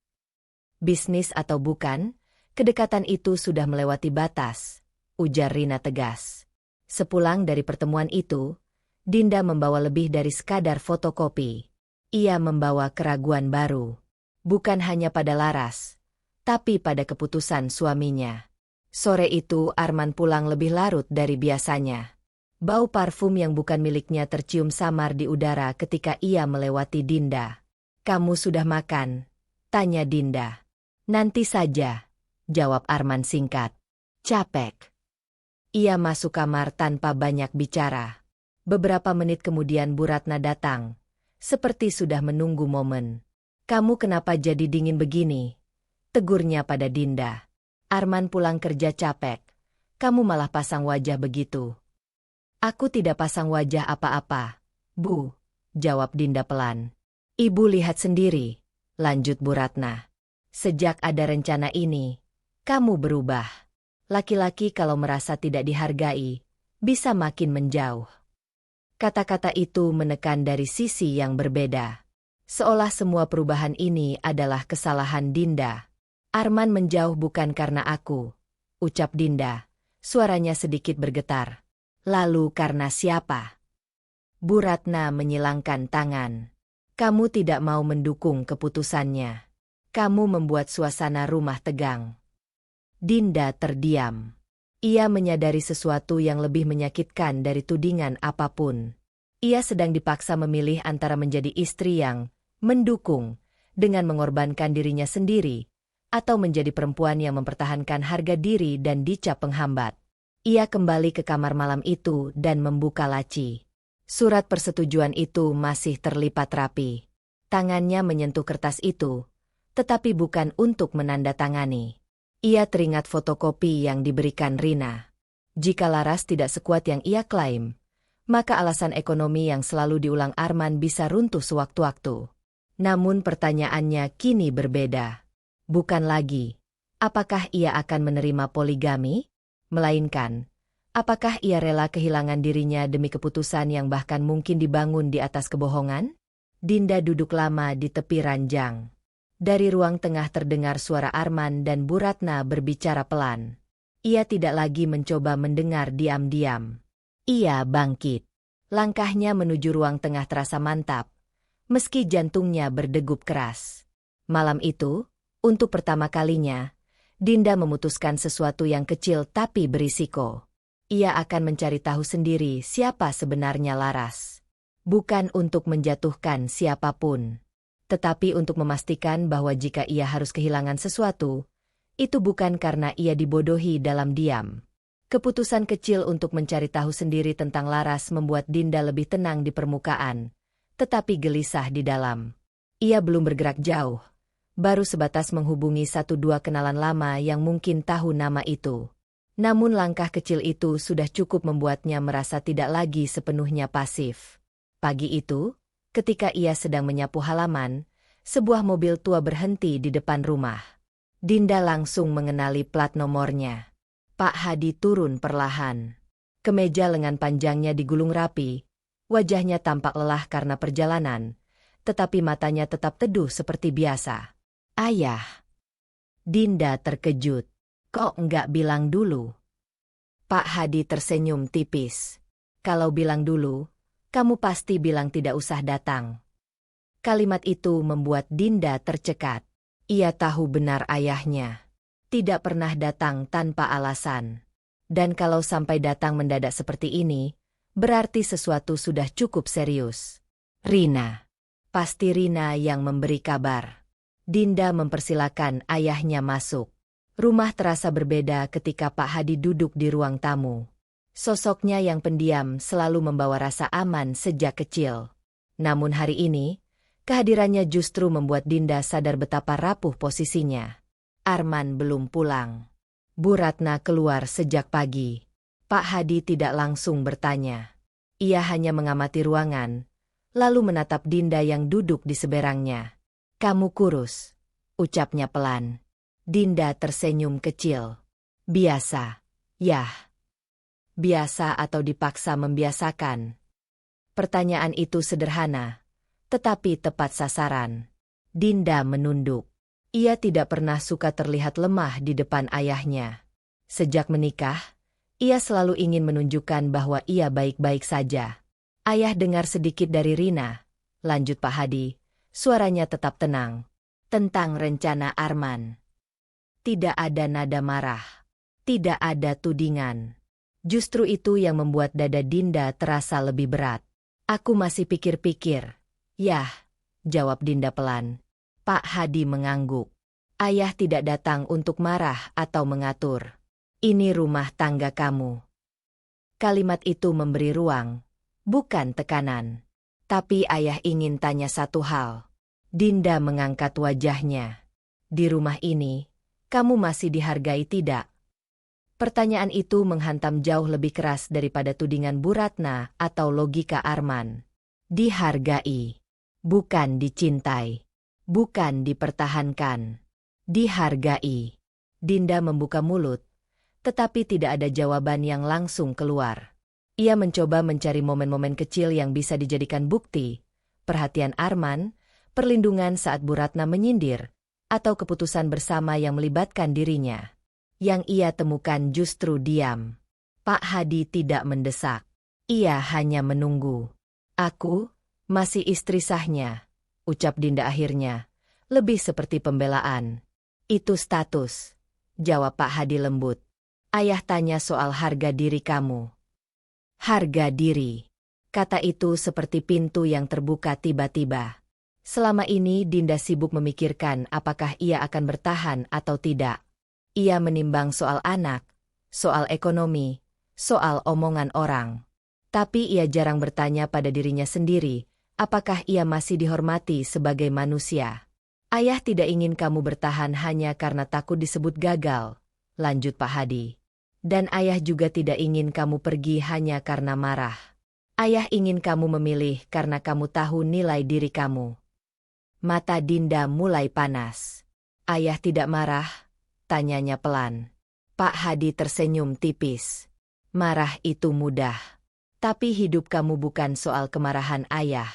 Bisnis atau bukan, kedekatan itu sudah melewati batas, ujar Rina tegas. Sepulang dari pertemuan itu, Dinda membawa lebih dari sekadar fotokopi. Ia membawa keraguan baru. Bukan hanya pada Laras, tapi pada keputusan suaminya. Sore itu Arman pulang lebih larut dari biasanya. Bau parfum yang bukan miliknya tercium samar di udara ketika ia melewati Dinda. Kamu sudah makan? Tanya Dinda. Nanti saja, jawab Arman singkat. Capek. Ia masuk kamar tanpa banyak bicara. Beberapa menit kemudian Bu Ratna datang, seperti sudah menunggu momen. Kamu kenapa jadi dingin begini? Tegurnya pada Dinda. Arman pulang kerja capek. Kamu malah pasang wajah begitu. Aku tidak pasang wajah apa-apa, Bu, jawab Dinda pelan. Ibu lihat sendiri, lanjut Bu Ratna. Sejak ada rencana ini, kamu berubah. Laki-laki kalau merasa tidak dihargai, bisa makin menjauh. Kata-kata itu menekan dari sisi yang berbeda. Seolah semua perubahan ini adalah kesalahan Dinda. Arman menjauh bukan karena aku, ucap Dinda, suaranya sedikit bergetar. Lalu karena siapa? Bu Ratna menyilangkan tangan. Kamu tidak mau mendukung keputusannya. Kamu membuat suasana rumah tegang. Dinda terdiam. Ia menyadari sesuatu yang lebih menyakitkan dari tudingan apapun. Ia sedang dipaksa memilih antara menjadi istri yang mendukung dengan mengorbankan dirinya sendiri, atau menjadi perempuan yang mempertahankan harga diri dan dicap penghambat. Ia kembali ke kamar malam itu dan membuka laci. Surat persetujuan itu masih terlipat rapi. Tangannya menyentuh kertas itu, tetapi bukan untuk menandatangani. Ia teringat fotokopi yang diberikan Rina. Jika Laras tidak sekuat yang ia klaim, maka alasan ekonomi yang selalu diulang Arman bisa runtuh sewaktu-waktu. Namun pertanyaannya kini berbeda. Bukan lagi, apakah ia akan menerima poligami? Melainkan, apakah ia rela kehilangan dirinya demi keputusan yang bahkan mungkin dibangun di atas kebohongan? Dinda duduk lama di tepi ranjang. Dari ruang tengah terdengar suara Arman dan Bu Ratna berbicara pelan. Ia tidak lagi mencoba mendengar diam-diam. Ia bangkit. Langkahnya menuju ruang tengah terasa mantap, meski jantungnya berdegup keras. Malam itu, untuk pertama kalinya, Dinda memutuskan sesuatu yang kecil tapi berisiko. Ia akan mencari tahu sendiri siapa sebenarnya Laras. Bukan untuk menjatuhkan siapapun, tetapi untuk memastikan bahwa jika ia harus kehilangan sesuatu, itu bukan karena ia dibodohi dalam diam. Keputusan kecil untuk mencari tahu sendiri tentang Laras membuat Dinda lebih tenang di permukaan, tetapi gelisah di dalam. Ia belum bergerak jauh, baru sebatas menghubungi 1-2 kenalan lama yang mungkin tahu nama itu. Namun langkah kecil itu sudah cukup membuatnya merasa tidak lagi sepenuhnya pasif. Pagi itu, ketika ia sedang menyapu halaman, sebuah mobil tua berhenti di depan rumah. Dinda langsung mengenali plat nomornya. Pak Hadi turun perlahan. Kemeja lengan panjangnya digulung rapi, wajahnya tampak lelah karena perjalanan, tetapi matanya tetap teduh seperti biasa. Ayah. Dinda terkejut. Kok enggak bilang dulu? Pak Hadi tersenyum tipis. Kalau bilang dulu, kamu pasti bilang tidak usah datang. Kalimat itu membuat Dinda tercekat. Ia tahu benar ayahnya tidak pernah datang tanpa alasan. Dan kalau sampai datang mendadak seperti ini, berarti sesuatu sudah cukup serius. Rina. Pasti Rina yang memberi kabar. Dinda mempersilakan ayahnya masuk. Rumah terasa berbeda ketika Pak Hadi duduk di ruang tamu. Sosoknya yang pendiam selalu membawa rasa aman sejak kecil. Namun hari ini, kehadirannya justru membuat Dinda sadar betapa rapuh posisinya. Arman belum pulang. Bu Ratna keluar sejak pagi. Pak Hadi tidak langsung bertanya. Ia hanya mengamati ruangan, lalu menatap Dinda yang duduk di seberangnya. Kamu kurus, ucapnya pelan. Dinda tersenyum kecil. Biasa, yah. Biasa atau dipaksa membiasakan? Pertanyaan itu sederhana, tetapi tepat sasaran. Dinda menunduk. Ia tidak pernah suka terlihat lemah di depan ayahnya. Sejak menikah, ia selalu ingin menunjukkan bahwa ia baik-baik saja. Ayah dengar sedikit dari Rina, lanjut Pak Hadi, suaranya tetap tenang. Tentang rencana Arman. Tidak ada nada marah. Tidak ada tudingan. Justru itu yang membuat dada Dinda terasa lebih berat. Aku masih pikir-pikir. Yah, jawab Dinda pelan. Pak Hadi mengangguk. Ayah tidak datang untuk marah atau mengatur. Ini rumah tangga kamu. Kalimat itu memberi ruang, bukan tekanan. Tapi ayah ingin tanya satu hal. Dinda mengangkat wajahnya. Di rumah ini, kamu masih dihargai tidak? Pertanyaan itu menghantam jauh lebih keras daripada tudingan Bu Ratna atau logika Arman. Dihargai. Bukan dicintai. Bukan dipertahankan. Dihargai. Dinda membuka mulut, tetapi tidak ada jawaban yang langsung keluar. Ia mencoba mencari momen-momen kecil yang bisa dijadikan bukti, perhatian Arman, perlindungan saat Bu Ratna menyindir, atau keputusan bersama yang melibatkan dirinya. Yang ia temukan justru diam. Pak Hadi tidak mendesak. Ia hanya menunggu. Aku masih istri sahnya, ucap Dinda akhirnya, lebih seperti pembelaan. Itu status, jawab Pak Hadi lembut. Ayah tanya soal harga diri kamu. Harga diri. Kata itu seperti pintu yang terbuka tiba-tiba. Selama ini Dinda sibuk memikirkan apakah ia akan bertahan atau tidak. Ia menimbang soal anak, soal ekonomi, soal omongan orang. Tapi ia jarang bertanya pada dirinya sendiri, apakah ia masih dihormati sebagai manusia. Ayah tidak ingin kamu bertahan hanya karena takut disebut gagal, lanjut Pak Hadi. Dan ayah juga tidak ingin kamu pergi hanya karena marah. Ayah ingin kamu memilih karena kamu tahu nilai diri kamu. Mata Dinda mulai panas. Ayah tidak marah? Tanyanya pelan. Pak Hadi tersenyum tipis. Marah itu mudah. Tapi hidup kamu bukan soal kemarahan ayah.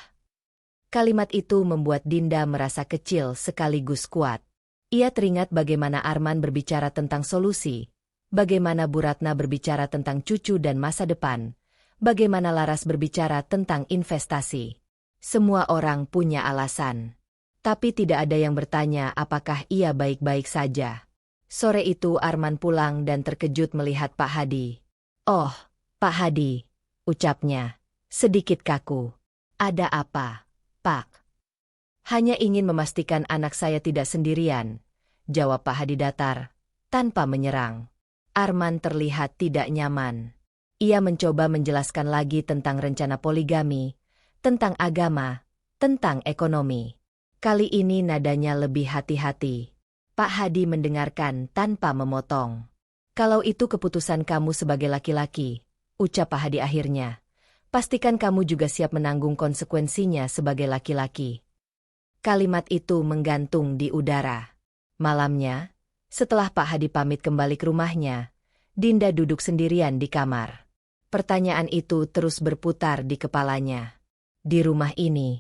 Kalimat itu membuat Dinda merasa kecil sekaligus kuat. Ia teringat bagaimana Arman berbicara tentang solusi. Bagaimana Bu Ratna berbicara tentang cucu dan masa depan. Bagaimana Laras berbicara tentang investasi. Semua orang punya alasan. Tapi tidak ada yang bertanya apakah ia baik-baik saja. Sore itu Arman pulang dan terkejut melihat Pak Hadi. Oh, Pak Hadi, ucapnya, sedikit kaku. Ada apa, Pak? Hanya ingin memastikan anak saya tidak sendirian, jawab Pak Hadi datar, tanpa menyerang. Arman terlihat tidak nyaman. Ia mencoba menjelaskan lagi tentang rencana poligami, tentang agama, tentang ekonomi. Kali ini nadanya lebih hati-hati. Pak Hadi mendengarkan tanpa memotong. Kalau itu keputusan kamu sebagai laki-laki, ucap Pak Hadi akhirnya, pastikan kamu juga siap menanggung konsekuensinya sebagai laki-laki. Kalimat itu menggantung di udara. Malamnya, setelah Pak Hadi pamit kembali ke rumahnya, Dinda duduk sendirian di kamar. Pertanyaan itu terus berputar di kepalanya. Di rumah ini,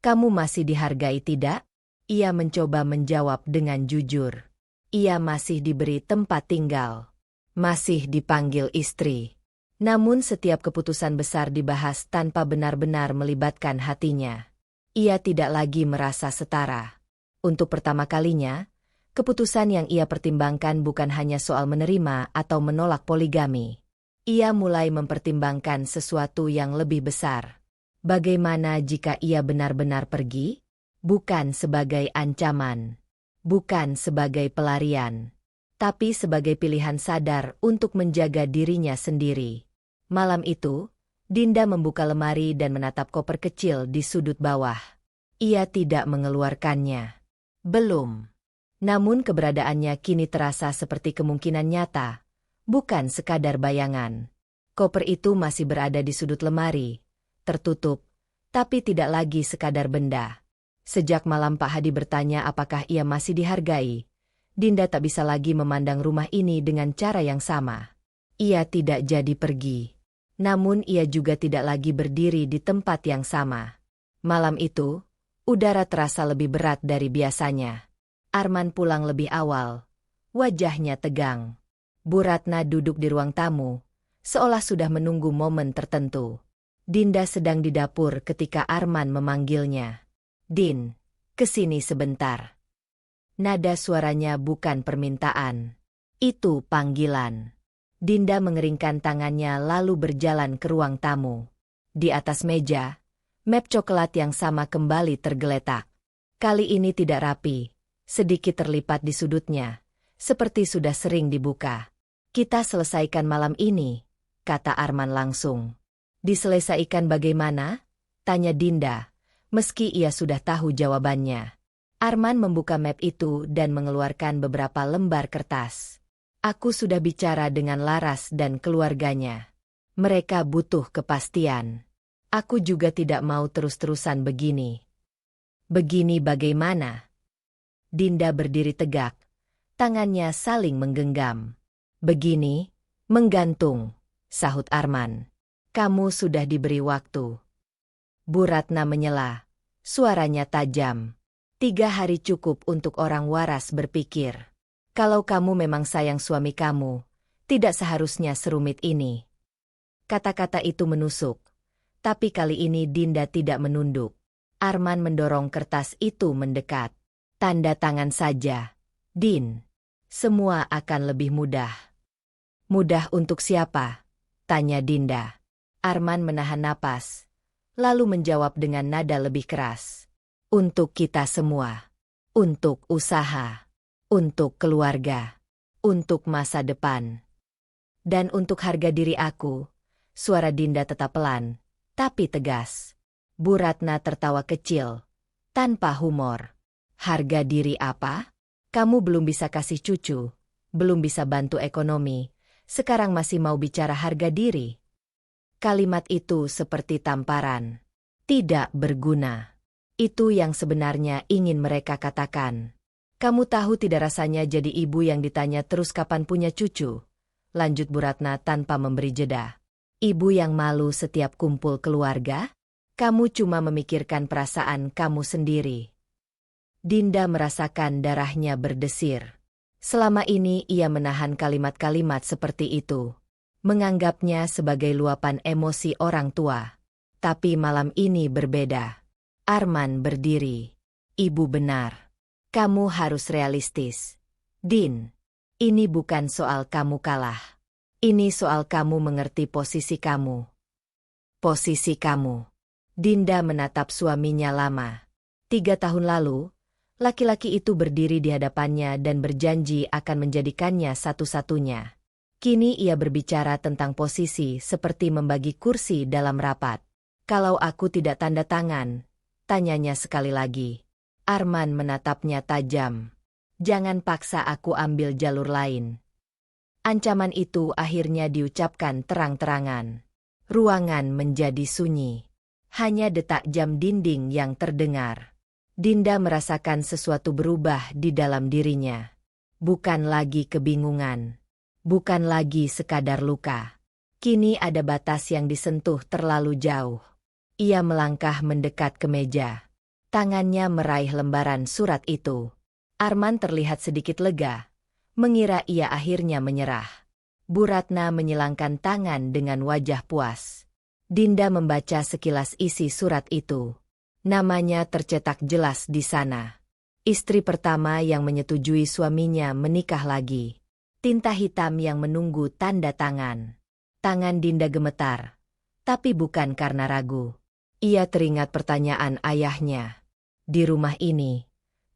kamu masih dihargai tidak? Ia mencoba menjawab dengan jujur. Ia masih diberi tempat tinggal. Masih dipanggil istri. Namun setiap keputusan besar dibahas tanpa benar-benar melibatkan hatinya. Ia tidak lagi merasa setara. Untuk pertama kalinya, keputusan yang ia pertimbangkan bukan hanya soal menerima atau menolak poligami. Ia mulai mempertimbangkan sesuatu yang lebih besar. Bagaimana jika ia benar-benar pergi? Bukan sebagai ancaman. Bukan sebagai pelarian. Tapi sebagai pilihan sadar untuk menjaga dirinya sendiri. Malam itu, Dinda membuka lemari dan menatap koper kecil di sudut bawah. Ia tidak mengeluarkannya. Belum. Namun keberadaannya kini terasa seperti kemungkinan nyata, bukan sekadar bayangan. Koper itu masih berada di sudut lemari, tertutup, tapi tidak lagi sekadar benda. Sejak malam Pak Hadi bertanya apakah ia masih dihargai, Dinda tak bisa lagi memandang rumah ini dengan cara yang sama. Ia tidak jadi pergi. Namun ia juga tidak lagi berdiri di tempat yang sama. Malam itu, udara terasa lebih berat dari biasanya. Arman pulang lebih awal. Wajahnya tegang. Bu Ratna duduk di ruang tamu, seolah sudah menunggu momen tertentu. Dinda sedang di dapur ketika Arman memanggilnya. Din, kesini sebentar. Nada suaranya bukan permintaan. Itu panggilan. Dinda mengeringkan tangannya lalu berjalan ke ruang tamu. Di atas meja, map coklat yang sama kembali tergeletak. Kali ini tidak rapi. Sedikit terlipat di sudutnya, seperti sudah sering dibuka. Kita selesaikan malam ini, kata Arman langsung. Diselesaikan bagaimana? Tanya Dinda, meski ia sudah tahu jawabannya. Arman membuka map itu dan mengeluarkan beberapa lembar kertas. Aku sudah bicara dengan Laras dan keluarganya. Mereka butuh kepastian. Aku juga tidak mau terus-terusan begini. Begini bagaimana? Dinda berdiri tegak, tangannya saling menggenggam. Begini, menggantung, sahut Arman. Kamu sudah diberi waktu. Bu Ratna menyela, suaranya tajam. 3 hari cukup untuk orang waras berpikir. Kalau kamu memang sayang suami kamu, tidak seharusnya serumit ini. Kata-kata itu menusuk, tapi kali ini Dinda tidak menunduk. Arman mendorong kertas itu mendekat. Tanda tangan saja, Din. Semua akan lebih mudah. Mudah untuk siapa? Tanya Dinda. Arman menahan napas, lalu menjawab dengan nada lebih keras. Untuk kita semua. Untuk usaha. Untuk keluarga. Untuk masa depan. Dan untuk harga diri aku, suara Dinda tetap pelan, tapi tegas. Bu Ratna tertawa kecil, tanpa humor. Harga diri apa? Kamu belum bisa kasih cucu, belum bisa bantu ekonomi, sekarang masih mau bicara harga diri. Kalimat itu seperti tamparan. Tidak berguna. Itu yang sebenarnya ingin mereka katakan. Kamu tahu tidak rasanya jadi ibu yang ditanya terus kapan punya cucu? Lanjut Bu Ratna tanpa memberi jeda. Ibu yang malu setiap kumpul keluarga? Kamu cuma memikirkan perasaan kamu sendiri. Dinda merasakan darahnya berdesir. Selama ini ia menahan kalimat-kalimat seperti itu, menganggapnya sebagai luapan emosi orang tua. Tapi malam ini berbeda. Arman berdiri. Ibu benar. Kamu harus realistis. Din, ini bukan soal kamu kalah. Ini soal kamu mengerti posisi kamu. Posisi kamu. Dinda menatap suaminya lama. 3 tahun lalu, laki-laki itu berdiri di hadapannya dan berjanji akan menjadikannya satu-satunya. Kini ia berbicara tentang posisi seperti membagi kursi dalam rapat. Kalau aku tidak tanda tangan, tanyanya sekali lagi. Arman menatapnya tajam. Jangan paksa aku ambil jalur lain. Ancaman itu akhirnya diucapkan terang-terangan. Ruangan menjadi sunyi. Hanya detak jam dinding yang terdengar. Dinda merasakan sesuatu berubah di dalam dirinya. Bukan lagi kebingungan. Bukan lagi sekadar luka. Kini ada batas yang disentuh terlalu jauh. Ia melangkah mendekat ke meja. Tangannya meraih lembaran surat itu. Arman terlihat sedikit lega. Mengira ia akhirnya menyerah. Bu Ratna menyilangkan tangan dengan wajah puas. Dinda membaca sekilas isi surat itu. Namanya tercetak jelas di sana. Istri pertama yang menyetujui suaminya menikah lagi. Tinta hitam yang menunggu tanda tangan. Tangan Dinda gemetar. Tapi bukan karena ragu. Ia teringat pertanyaan ayahnya. Di rumah ini,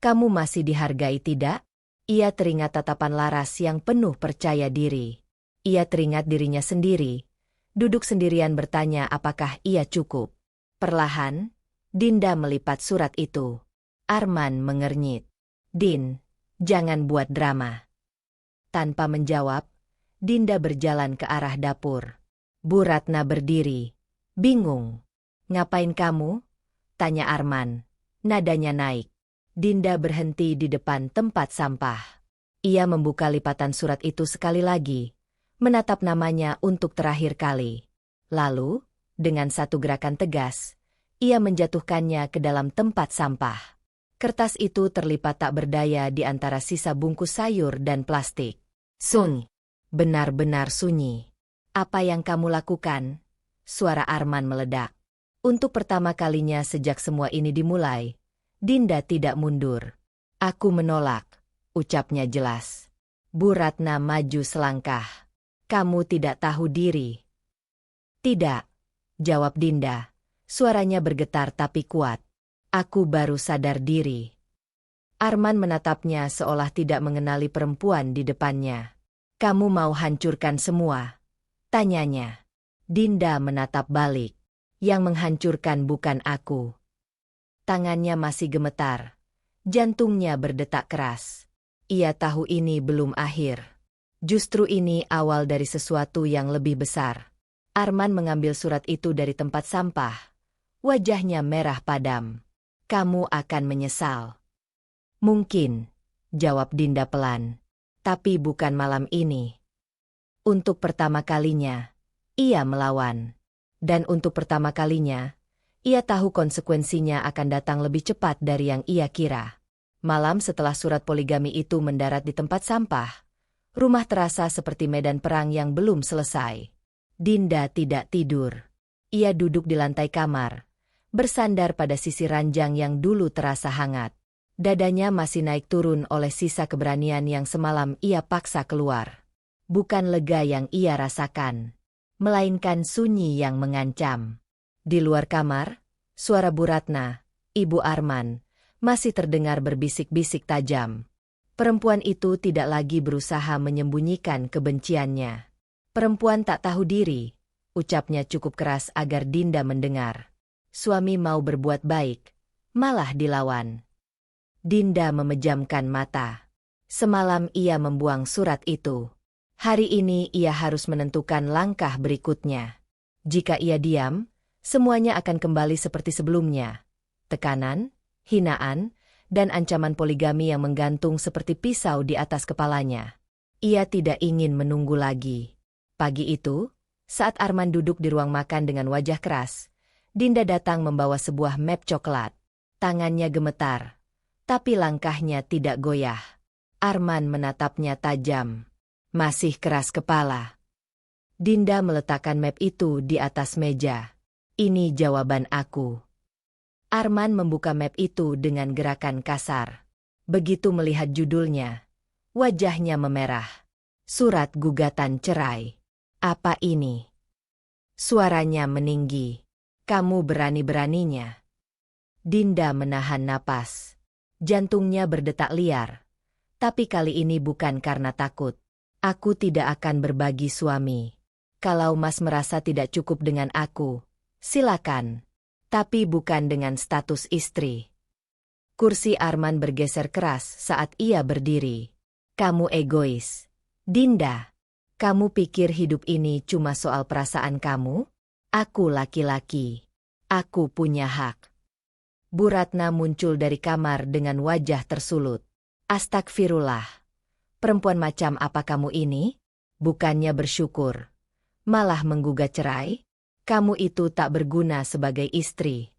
kamu masih dihargai tidak? Ia teringat tatapan Laras yang penuh percaya diri. Ia teringat dirinya sendiri. Duduk sendirian bertanya apakah ia cukup. Perlahan, Dinda melipat surat itu. Arman mengernyit. Din, jangan buat drama. Tanpa menjawab, Dinda berjalan ke arah dapur. Bu Ratna berdiri. Bingung. Ngapain kamu? Tanya Arman. Nadanya naik. Dinda berhenti di depan tempat sampah. Ia membuka lipatan surat itu sekali lagi, menatap namanya untuk terakhir kali. Lalu, dengan satu gerakan tegas, ia menjatuhkannya ke dalam tempat sampah. Kertas itu terlipat tak berdaya di antara sisa bungkus sayur dan plastik. Sunyi. Benar-benar sunyi. Apa yang kamu lakukan? Suara Arman meledak. Untuk pertama kalinya sejak semua ini dimulai, Dinda tidak mundur. Aku menolak, ucapnya jelas. Bu Ratna maju selangkah. Kamu tidak tahu diri. Tidak, jawab Dinda. Suaranya bergetar tapi kuat. Aku baru sadar diri. Arman menatapnya seolah tidak mengenali perempuan di depannya. Kamu mau hancurkan semua? Tanyanya. Dinda menatap balik. Yang menghancurkan bukan aku. Tangannya masih gemetar. Jantungnya berdetak keras. Ia tahu ini belum akhir. Justru ini awal dari sesuatu yang lebih besar. Arman mengambil surat itu dari tempat sampah. Wajahnya merah padam. Kamu akan menyesal. Mungkin, jawab Dinda pelan. Tapi bukan malam ini. Untuk pertama kalinya, ia melawan. Dan untuk pertama kalinya, ia tahu konsekuensinya akan datang lebih cepat dari yang ia kira. Malam setelah surat poligami itu mendarat di tempat sampah, rumah terasa seperti medan perang yang belum selesai. Dinda tidak tidur. Ia duduk di lantai kamar, bersandar pada sisi ranjang yang dulu terasa hangat. Dadanya masih naik turun oleh sisa keberanian yang semalam ia paksa keluar. Bukan lega yang ia rasakan, melainkan sunyi yang mengancam. Di luar kamar, suara Bu Ratna, Ibu Arman, masih terdengar berbisik-bisik tajam. Perempuan itu tidak lagi berusaha menyembunyikan kebenciannya. Perempuan tak tahu diri, ucapnya cukup keras agar Dinda mendengar. Suami mau berbuat baik, malah dilawan. Dinda memejamkan mata. Semalam ia membuang surat itu. Hari ini ia harus menentukan langkah berikutnya. Jika ia diam, semuanya akan kembali seperti sebelumnya. Tekanan, hinaan, dan ancaman poligami yang menggantung seperti pisau di atas kepalanya. Ia tidak ingin menunggu lagi. Pagi itu, saat Arman duduk di ruang makan dengan wajah keras, Dinda datang membawa sebuah map coklat. Tangannya gemetar, tapi langkahnya tidak goyah. Arman menatapnya tajam. Masih keras kepala. Dinda meletakkan map itu di atas meja. Ini jawaban aku. Arman membuka map itu dengan gerakan kasar. Begitu melihat judulnya, wajahnya memerah. Surat gugatan cerai. Apa ini? Suaranya meninggi. Kamu berani-beraninya. Dinda menahan napas. Jantungnya berdetak liar. Tapi kali ini bukan karena takut. Aku tidak akan berbagi suami. Kalau Mas merasa tidak cukup dengan aku, silakan. Tapi bukan dengan status istri. Kursi Arman bergeser keras saat ia berdiri. Kamu egois. Dinda, kamu pikir hidup ini cuma soal perasaan kamu? Aku laki-laki. Aku punya hak. Bu Ratna muncul dari kamar dengan wajah tersulut. Astagfirullah. Perempuan macam apa kamu ini? Bukannya bersyukur, malah menggugat cerai? Kamu itu tak berguna sebagai istri.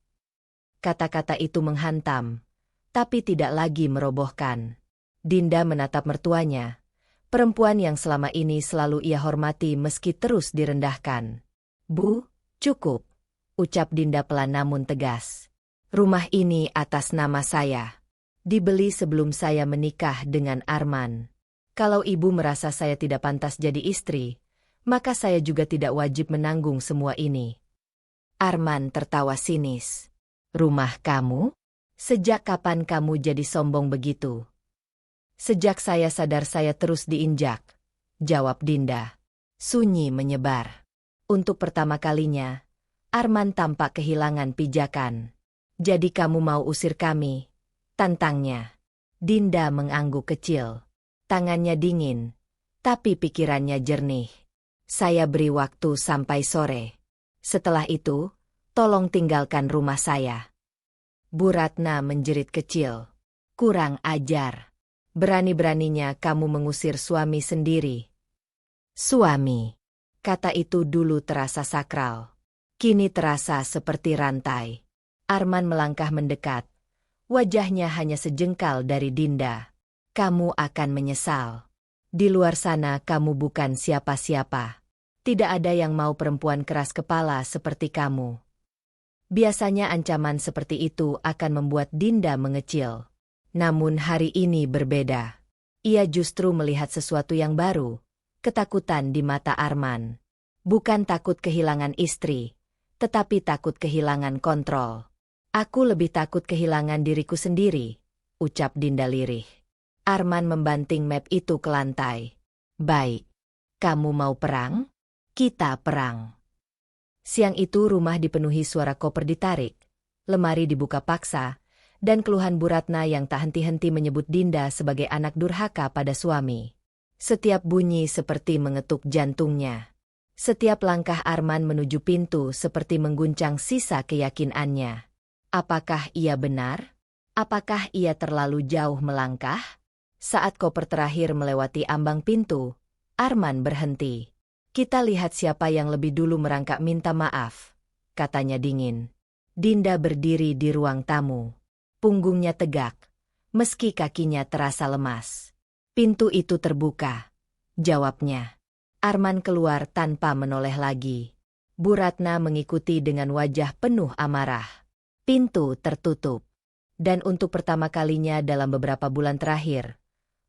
Kata-kata itu menghantam, tapi tidak lagi merobohkan. Dinda menatap mertuanya, perempuan yang selama ini selalu ia hormati meski terus direndahkan. Bu, cukup, ucap Dinda pelan namun tegas. Rumah ini atas nama saya. Dibeli sebelum saya menikah dengan Arman. Kalau ibu merasa saya tidak pantas jadi istri, maka saya juga tidak wajib menanggung semua ini. Arman tertawa sinis. Rumah kamu? Sejak kapan kamu jadi sombong begitu? Sejak saya sadar saya terus diinjak, jawab Dinda. Sunyi menyebar. Untuk pertama kalinya, Arman tampak kehilangan pijakan. Jadi kamu mau usir kami? Tantangnya. Dinda mengangguk kecil. Tangannya dingin, tapi pikirannya jernih. Saya beri waktu sampai sore. Setelah itu, tolong tinggalkan rumah saya. Bu Ratna menjerit kecil. Kurang ajar. Berani-beraninya kamu mengusir suami sendiri. Suami. Kata itu dulu terasa sakral. Kini terasa seperti rantai. Arman melangkah mendekat. Wajahnya hanya sejengkal dari Dinda. Kamu akan menyesal. Di luar sana kamu bukan siapa-siapa. Tidak ada yang mau perempuan keras kepala seperti kamu. Biasanya ancaman seperti itu akan membuat Dinda mengecil. Namun hari ini berbeda. Ia justru melihat sesuatu yang baru. Ketakutan di mata Arman. Bukan takut kehilangan istri, tetapi takut kehilangan kontrol. Aku lebih takut kehilangan diriku sendiri, ucap Dinda lirih. Arman membanting map itu ke lantai. Baik. Kamu mau perang? Kita perang. Siang itu rumah dipenuhi suara koper ditarik, lemari dibuka paksa, dan keluhan Bu Ratna yang tak henti-henti menyebut Dinda sebagai anak durhaka pada suami. Setiap bunyi seperti mengetuk jantungnya. Setiap langkah Arman menuju pintu seperti mengguncang sisa keyakinannya. Apakah ia benar? Apakah ia terlalu jauh melangkah? Saat koper terakhir melewati ambang pintu, Arman berhenti. Kita lihat siapa yang lebih dulu merangkak minta maaf, katanya dingin. Dinda berdiri di ruang tamu. Punggungnya tegak, meski kakinya terasa lemas. Pintu itu terbuka, jawabnya. Arman keluar tanpa menoleh lagi. Bu Ratna mengikuti dengan wajah penuh amarah. Pintu tertutup. Dan untuk pertama kalinya dalam beberapa bulan terakhir,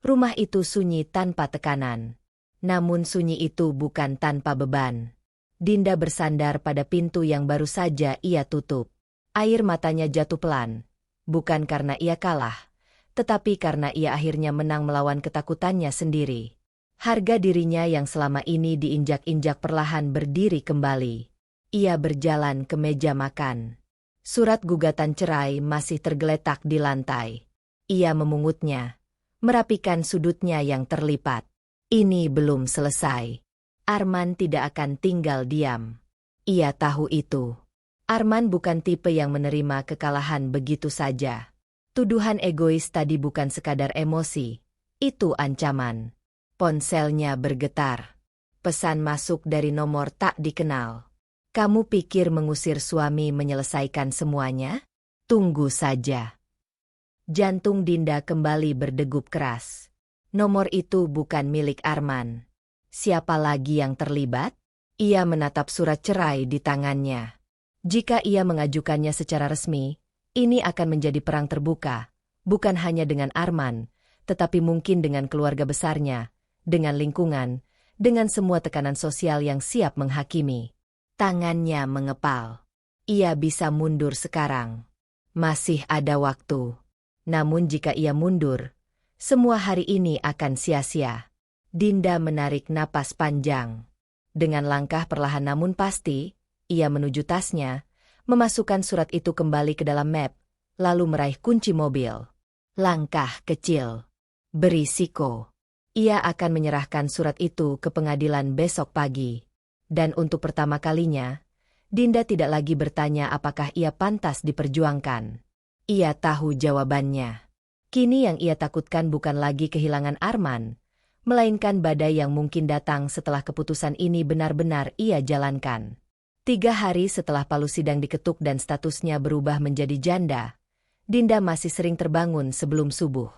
rumah itu sunyi tanpa tekanan. Namun sunyi itu bukan tanpa beban. Dinda bersandar pada pintu yang baru saja ia tutup. Air matanya jatuh pelan. Bukan karena ia kalah, tetapi karena ia akhirnya menang melawan ketakutannya sendiri. Harga dirinya yang selama ini diinjak-injak perlahan berdiri kembali. Ia berjalan ke meja makan. Surat gugatan cerai masih tergeletak di lantai. Ia memungutnya, merapikan sudutnya yang terlipat. Ini belum selesai. Arman tidak akan tinggal diam. Ia tahu itu. Arman bukan tipe yang menerima kekalahan begitu saja. Tuduhan egois tadi bukan sekadar emosi, itu ancaman. Ponselnya bergetar. Pesan masuk dari nomor tak dikenal. Kamu pikir mengusir suami menyelesaikan semuanya? Tunggu saja. Jantung Dinda kembali berdegup keras. Nomor itu bukan milik Arman. Siapa lagi yang terlibat? Ia menatap surat cerai di tangannya. Jika ia mengajukannya secara resmi, ini akan menjadi perang terbuka, bukan hanya dengan Arman, tetapi mungkin dengan keluarga besarnya, dengan lingkungan, dengan semua tekanan sosial yang siap menghakimi. Tangannya mengepal. Ia bisa mundur sekarang. Masih ada waktu. Namun jika ia mundur, semua hari ini akan sia-sia. Dinda menarik napas panjang. Dengan langkah perlahan namun pasti, ia menuju tasnya, memasukkan surat itu kembali ke dalam map, lalu meraih kunci mobil. Langkah kecil. Berisiko. Ia akan menyerahkan surat itu ke pengadilan besok pagi. Dan untuk pertama kalinya, Dinda tidak lagi bertanya apakah ia pantas diperjuangkan. Ia tahu jawabannya. Kini yang ia takutkan bukan lagi kehilangan Arman, melainkan badai yang mungkin datang setelah keputusan ini benar-benar ia jalankan. 3 hari setelah palu sidang diketuk dan statusnya berubah menjadi janda, Dinda masih sering terbangun sebelum subuh.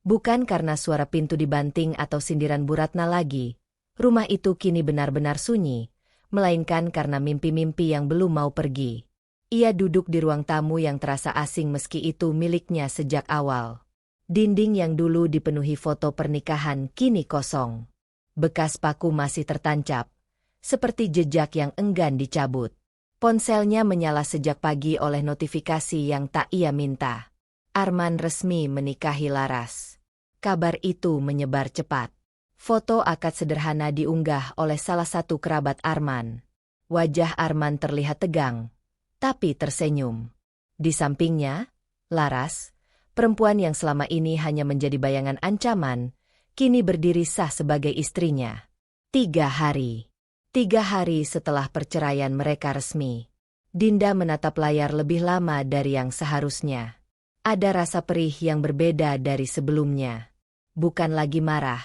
Bukan karena suara pintu dibanting atau sindiran Bu Ratna lagi, rumah itu kini benar-benar sunyi, melainkan karena mimpi-mimpi yang belum mau pergi. Ia duduk di ruang tamu yang terasa asing meski itu miliknya sejak awal. Dinding yang dulu dipenuhi foto pernikahan kini kosong. Bekas paku masih tertancap, seperti jejak yang enggan dicabut. Ponselnya menyala sejak pagi oleh notifikasi yang tak ia minta. Arman resmi menikahi Laras. Kabar itu menyebar cepat. Foto akad sederhana diunggah oleh salah satu kerabat Arman. Wajah Arman terlihat tegang, tapi tersenyum. Di sampingnya, Laras, perempuan yang selama ini hanya menjadi bayangan ancaman, kini berdiri sah sebagai istrinya. 3 hari. 3 hari setelah perceraian mereka resmi. Dinda menatap layar lebih lama dari yang seharusnya. Ada rasa perih yang berbeda dari sebelumnya. Bukan lagi marah,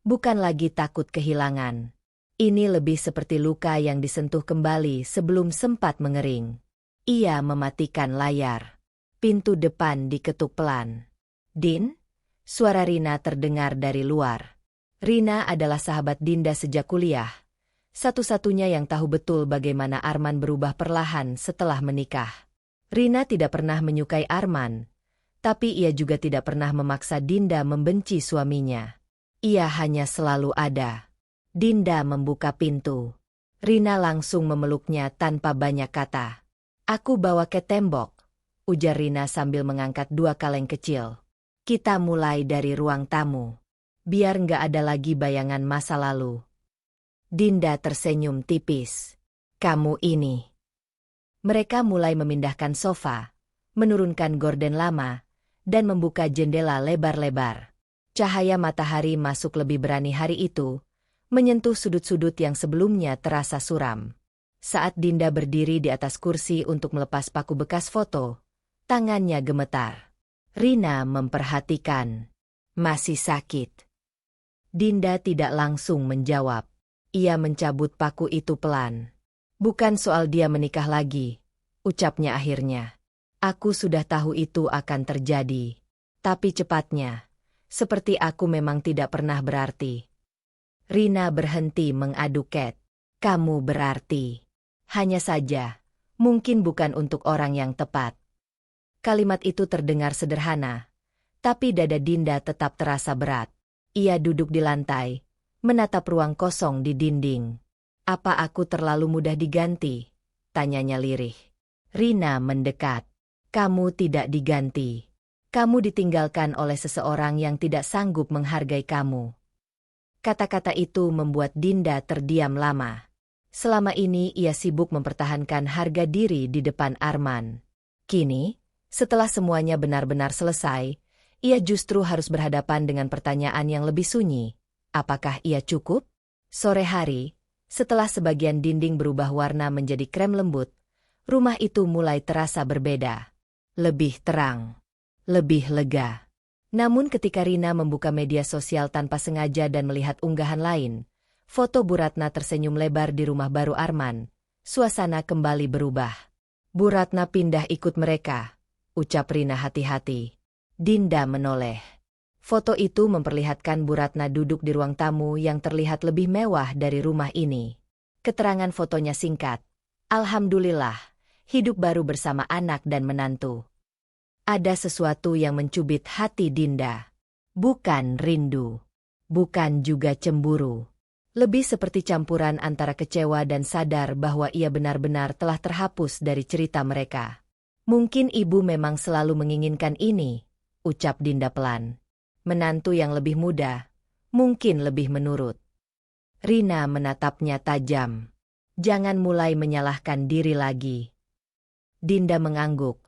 bukan lagi takut kehilangan. Ini lebih seperti luka yang disentuh kembali sebelum sempat mengering. Ia mematikan layar. Pintu depan diketuk pelan. "Din?" Suara Rina terdengar dari luar. Rina adalah sahabat Dinda sejak kuliah. Satu-satunya yang tahu betul bagaimana Arman berubah perlahan setelah menikah. Rina tidak pernah menyukai Arman, tapi ia juga tidak pernah memaksa Dinda membenci suaminya. Ia hanya selalu ada. Dinda membuka pintu. Rina langsung memeluknya tanpa banyak kata. "Aku bawa ke tembok," ujar Rina sambil mengangkat 2 kaleng kecil. "Kita mulai dari ruang tamu. Biar nggak ada lagi bayangan masa lalu." Dinda tersenyum tipis. "Kamu ini." Mereka mulai memindahkan sofa, menurunkan gorden lama, dan membuka jendela lebar-lebar. Cahaya matahari masuk lebih berani hari itu, menyentuh sudut-sudut yang sebelumnya terasa suram. Saat Dinda berdiri di atas kursi untuk melepas paku bekas foto, tangannya gemetar. Rina memperhatikan. "Masih sakit?" Dinda tidak langsung menjawab. Ia mencabut paku itu pelan. "Bukan soal dia menikah lagi," ucapnya akhirnya. "Aku sudah tahu itu akan terjadi. Tapi cepatnya, seperti aku memang tidak pernah berarti." Rina berhenti mengaduk Cat. "Kamu berarti. Hanya saja, mungkin bukan untuk orang yang tepat." Kalimat itu terdengar sederhana, tapi dada Dinda tetap terasa berat. Ia duduk di lantai, menatap ruang kosong di dinding. "Apa aku terlalu mudah diganti?" tanyanya lirih. Rina mendekat. "Kamu tidak diganti. Kamu ditinggalkan oleh seseorang yang tidak sanggup menghargai kamu." Kata-kata itu membuat Dinda terdiam lama. Selama ini ia sibuk mempertahankan harga diri di depan Arman. Kini, setelah semuanya benar-benar selesai, ia justru harus berhadapan dengan pertanyaan yang lebih sunyi. Apakah ia cukup? Sore hari, setelah sebagian dinding berubah warna menjadi krem lembut, rumah itu mulai terasa berbeda. Lebih terang. Lebih lega. Namun ketika Rina membuka media sosial tanpa sengaja dan melihat unggahan lain, foto Bu Ratna tersenyum lebar di rumah baru Arman, suasana kembali berubah. Bu Ratna pindah ikut mereka, ucap Rina hati-hati. Dinda menoleh. Foto itu memperlihatkan Bu Ratna duduk di ruang tamu yang terlihat lebih mewah dari rumah ini. Keterangan fotonya singkat. Alhamdulillah, hidup baru bersama anak dan menantu. Ada sesuatu yang mencubit hati Dinda. Bukan rindu. Bukan juga cemburu. Lebih seperti campuran antara kecewa dan sadar bahwa ia benar-benar telah terhapus dari cerita mereka. Mungkin ibu memang selalu menginginkan ini, ucap Dinda pelan. Menantu yang lebih muda, mungkin lebih menurut. Rina menatapnya tajam. Jangan mulai menyalahkan diri lagi. Dinda mengangguk.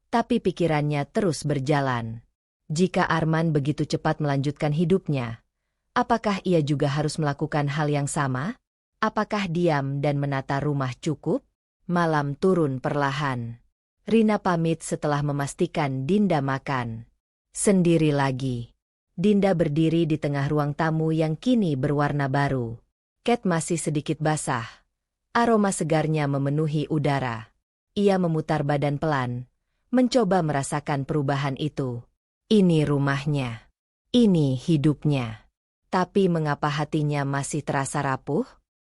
Tapi pikirannya terus berjalan. Jika Arman begitu cepat melanjutkan hidupnya, apakah ia juga harus melakukan hal yang sama? Apakah diam dan menata rumah cukup? Malam turun perlahan. Rina pamit setelah memastikan Dinda makan. Sendiri lagi. Dinda berdiri di tengah ruang tamu yang kini berwarna baru. Cat masih sedikit basah. Aroma segarnya memenuhi udara. Ia memutar badan pelan, mencoba merasakan perubahan itu. Ini rumahnya. Ini hidupnya. Tapi mengapa hatinya masih terasa rapuh?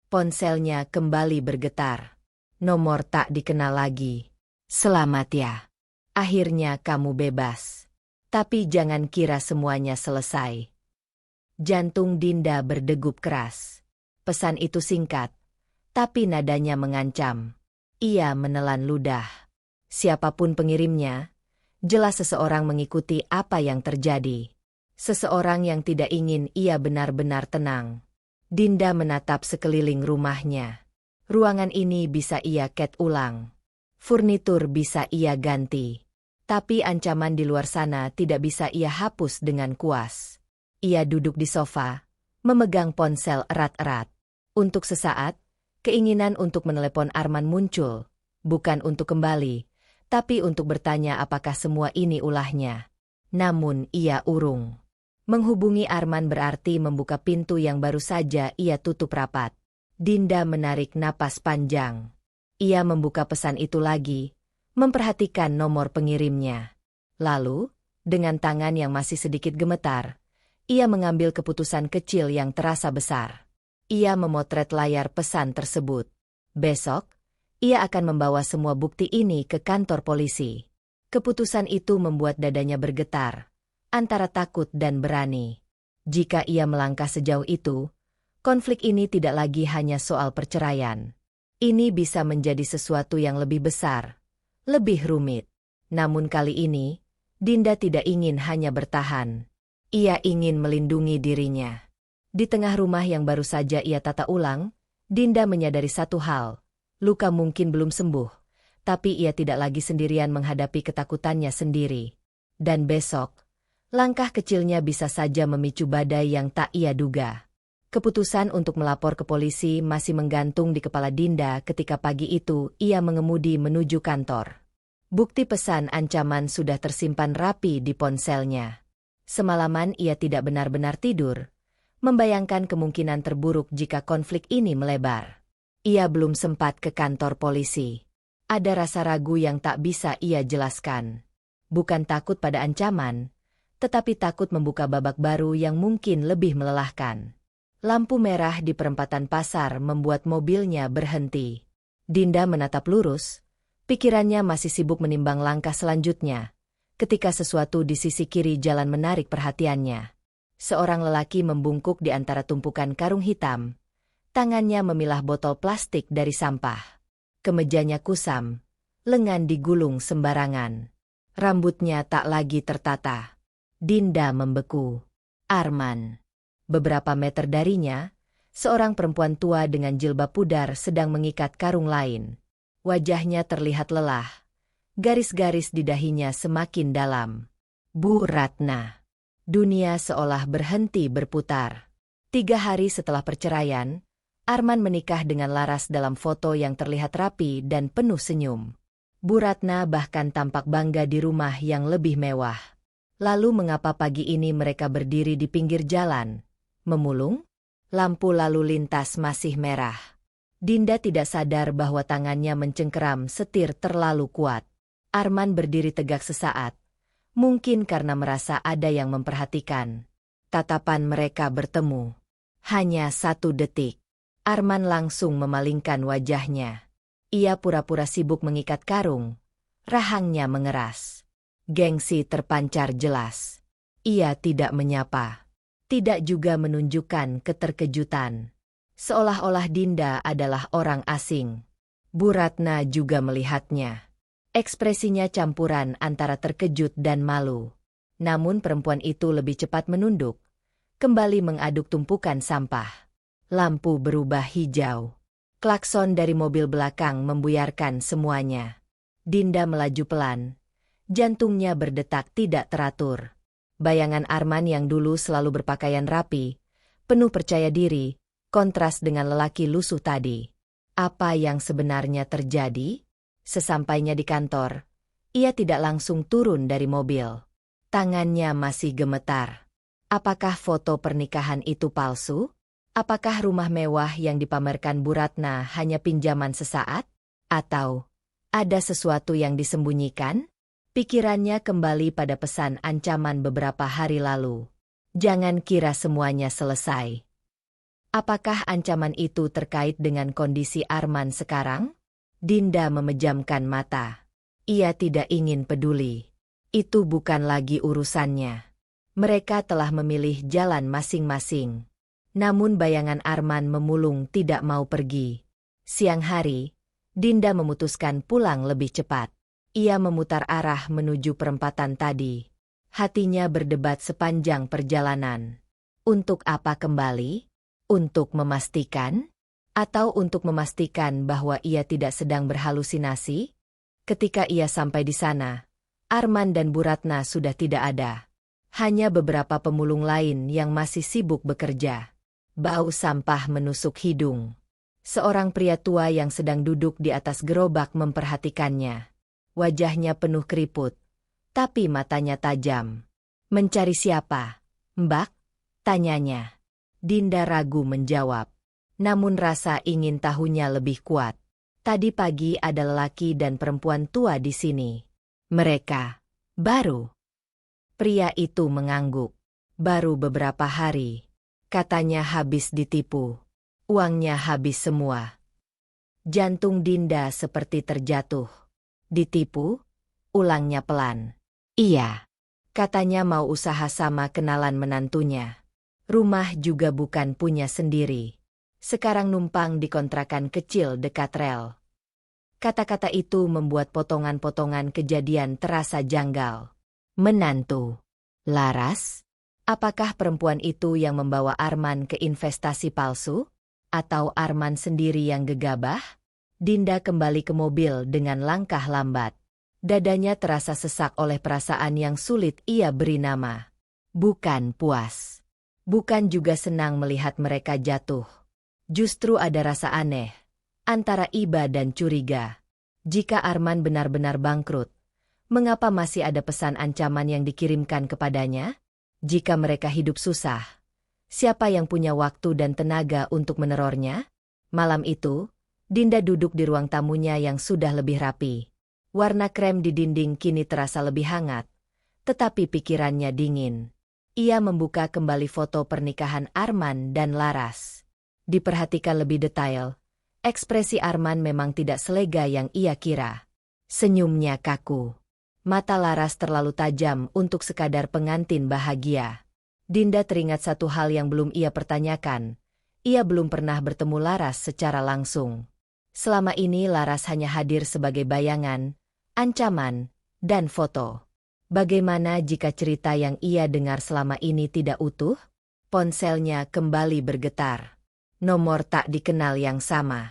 Ponselnya kembali bergetar. Nomor tak dikenal lagi. Selamat ya. Akhirnya kamu bebas. Tapi jangan kira semuanya selesai. Jantung Dinda berdegup keras. Pesan itu singkat, tapi nadanya mengancam. Ia menelan ludah. Siapapun pengirimnya, jelas seseorang mengikuti apa yang terjadi. Seseorang yang tidak ingin ia benar-benar tenang. Dinda menatap sekeliling rumahnya. Ruangan ini bisa ia cat ulang. Furnitur bisa ia ganti. Tapi ancaman di luar sana tidak bisa ia hapus dengan kuas. Ia duduk di sofa, memegang ponsel erat-erat. Untuk sesaat, keinginan untuk menelepon Arman muncul, bukan untuk kembali, tapi untuk bertanya apakah semua ini ulahnya. Namun ia urung. Menghubungi Arman berarti membuka pintu yang baru saja ia tutup rapat. Dinda menarik napas panjang. Ia membuka pesan itu lagi, memperhatikan nomor pengirimnya. Lalu, dengan tangan yang masih sedikit gemetar, ia mengambil keputusan kecil yang terasa besar. Ia memotret layar pesan tersebut. Besok, ia akan membawa semua bukti ini ke kantor polisi. Keputusan itu membuat dadanya bergetar, antara takut dan berani. Jika ia melangkah sejauh itu, konflik ini tidak lagi hanya soal perceraian. Ini bisa menjadi sesuatu yang lebih besar, lebih rumit. Namun kali ini, Dinda tidak ingin hanya bertahan. Ia ingin melindungi dirinya. Di tengah rumah yang baru saja ia tata ulang, Dinda menyadari satu hal. Luka mungkin belum sembuh, tapi ia tidak lagi sendirian menghadapi ketakutannya sendiri. Dan besok, langkah kecilnya bisa saja memicu badai yang tak ia duga. Keputusan untuk melapor ke polisi masih menggantung di kepala Dinda ketika pagi itu ia mengemudi menuju kantor. Bukti pesan ancaman sudah tersimpan rapi di ponselnya. Semalaman ia tidak benar-benar tidur, membayangkan kemungkinan terburuk jika konflik ini melebar. Ia belum sempat ke kantor polisi. Ada rasa ragu yang tak bisa ia jelaskan. Bukan takut pada ancaman, tetapi takut membuka babak baru yang mungkin lebih melelahkan. Lampu merah di perempatan pasar membuat mobilnya berhenti. Dinda menatap lurus, pikirannya masih sibuk menimbang langkah selanjutnya, ketika sesuatu di sisi kiri jalan menarik perhatiannya. Seorang lelaki membungkuk di antara tumpukan karung hitam. Tangannya memilah botol plastik dari sampah. Kemejanya kusam, lengan digulung sembarangan. Rambutnya tak lagi tertata. Dinda membeku. Arman. Beberapa meter darinya, seorang perempuan tua dengan jilbab pudar sedang mengikat karung lain. Wajahnya terlihat lelah. Garis-garis di dahinya semakin dalam. Bu Ratna. Dunia seolah berhenti berputar. 3 hari setelah perceraian, Arman menikah dengan Laras dalam foto yang terlihat rapi dan penuh senyum. Bu Ratna bahkan tampak bangga di rumah yang lebih mewah. Lalu mengapa pagi ini mereka berdiri di pinggir jalan? Memulung? Lampu lalu lintas masih merah. Dinda tidak sadar bahwa tangannya mencengkeram setir terlalu kuat. Arman berdiri tegak sesaat. Mungkin karena merasa ada yang memperhatikan. Tatapan mereka bertemu. Hanya 1 detik. Arman langsung memalingkan wajahnya. Ia pura-pura sibuk mengikat karung. Rahangnya mengeras. Gengsi terpancar jelas. Ia tidak menyapa. Tidak juga menunjukkan keterkejutan. Seolah-olah Dinda adalah orang asing. Bu Ratna juga melihatnya. Ekspresinya campuran antara terkejut dan malu. Namun perempuan itu lebih cepat menunduk. Kembali mengaduk tumpukan sampah. Lampu berubah hijau. Klakson dari mobil belakang membuyarkan semuanya. Dinda melaju pelan. Jantungnya berdetak tidak teratur. Bayangan Arman yang dulu selalu berpakaian rapi, penuh percaya diri, kontras dengan lelaki lusuh tadi. Apa yang sebenarnya terjadi? Sesampainya di kantor, ia tidak langsung turun dari mobil. Tangannya masih gemetar. Apakah foto pernikahan itu palsu? Apakah rumah mewah yang dipamerkan Bu Ratna hanya pinjaman sesaat? Atau ada sesuatu yang disembunyikan? Pikirannya kembali pada pesan ancaman beberapa hari lalu. Jangan kira semuanya selesai. Apakah ancaman itu terkait dengan kondisi Arman sekarang? Dinda memejamkan mata. Ia tidak ingin peduli. Itu bukan lagi urusannya. Mereka telah memilih jalan masing-masing. Namun bayangan Arman memulung tidak mau pergi. Siang hari, Dinda memutuskan pulang lebih cepat. Ia memutar arah menuju perempatan tadi. Hatinya berdebat sepanjang perjalanan. Untuk apa kembali? Untuk memastikan? Atau untuk memastikan bahwa ia tidak sedang berhalusinasi? Ketika ia sampai di sana, Arman dan Bu Ratna sudah tidak ada. Hanya beberapa pemulung lain yang masih sibuk bekerja. Bau sampah menusuk hidung. Seorang pria tua yang sedang duduk di atas gerobak memperhatikannya. Wajahnya penuh keriput, tapi matanya tajam. Mencari siapa? Mbak? Tanyanya. Dinda ragu menjawab. Namun rasa ingin tahunya lebih kuat. Tadi pagi ada lelaki dan perempuan tua di sini. Mereka baru. Pria itu mengangguk. Baru beberapa hari. Katanya habis ditipu. Uangnya habis semua. Jantung Dinda seperti terjatuh. Ditipu? Ulangnya pelan. Iya. Katanya mau usaha sama kenalan menantunya. Rumah juga bukan punya sendiri. Sekarang numpang di kontrakan kecil dekat rel. Kata-kata itu membuat potongan-potongan kejadian terasa janggal. Menantu. Laras? Apakah perempuan itu yang membawa Arman ke investasi palsu? Atau Arman sendiri yang gegabah? Dinda kembali ke mobil dengan langkah lambat. Dadanya terasa sesak oleh perasaan yang sulit ia beri nama. Bukan puas. Bukan juga senang melihat mereka jatuh. Justru ada rasa aneh. Antara iba dan curiga. Jika Arman benar-benar bangkrut, mengapa masih ada pesan ancaman yang dikirimkan kepadanya? Jika mereka hidup susah, siapa yang punya waktu dan tenaga untuk menerornya? Malam itu, Dinda duduk di ruang tamunya yang sudah lebih rapi. Warna krem di dinding kini terasa lebih hangat, tetapi pikirannya dingin. Ia membuka kembali foto pernikahan Arman dan Laras. Diperhatikan lebih detail, ekspresi Arman memang tidak selega yang ia kira. Senyumnya kaku. Mata Laras terlalu tajam untuk sekadar pengantin bahagia. Dinda teringat satu hal yang belum ia pertanyakan. Ia belum pernah bertemu Laras secara langsung. Selama ini Laras hanya hadir sebagai bayangan, ancaman, dan foto. Bagaimana jika cerita yang ia dengar selama ini tidak utuh? Ponselnya kembali bergetar. Nomor tak dikenal yang sama.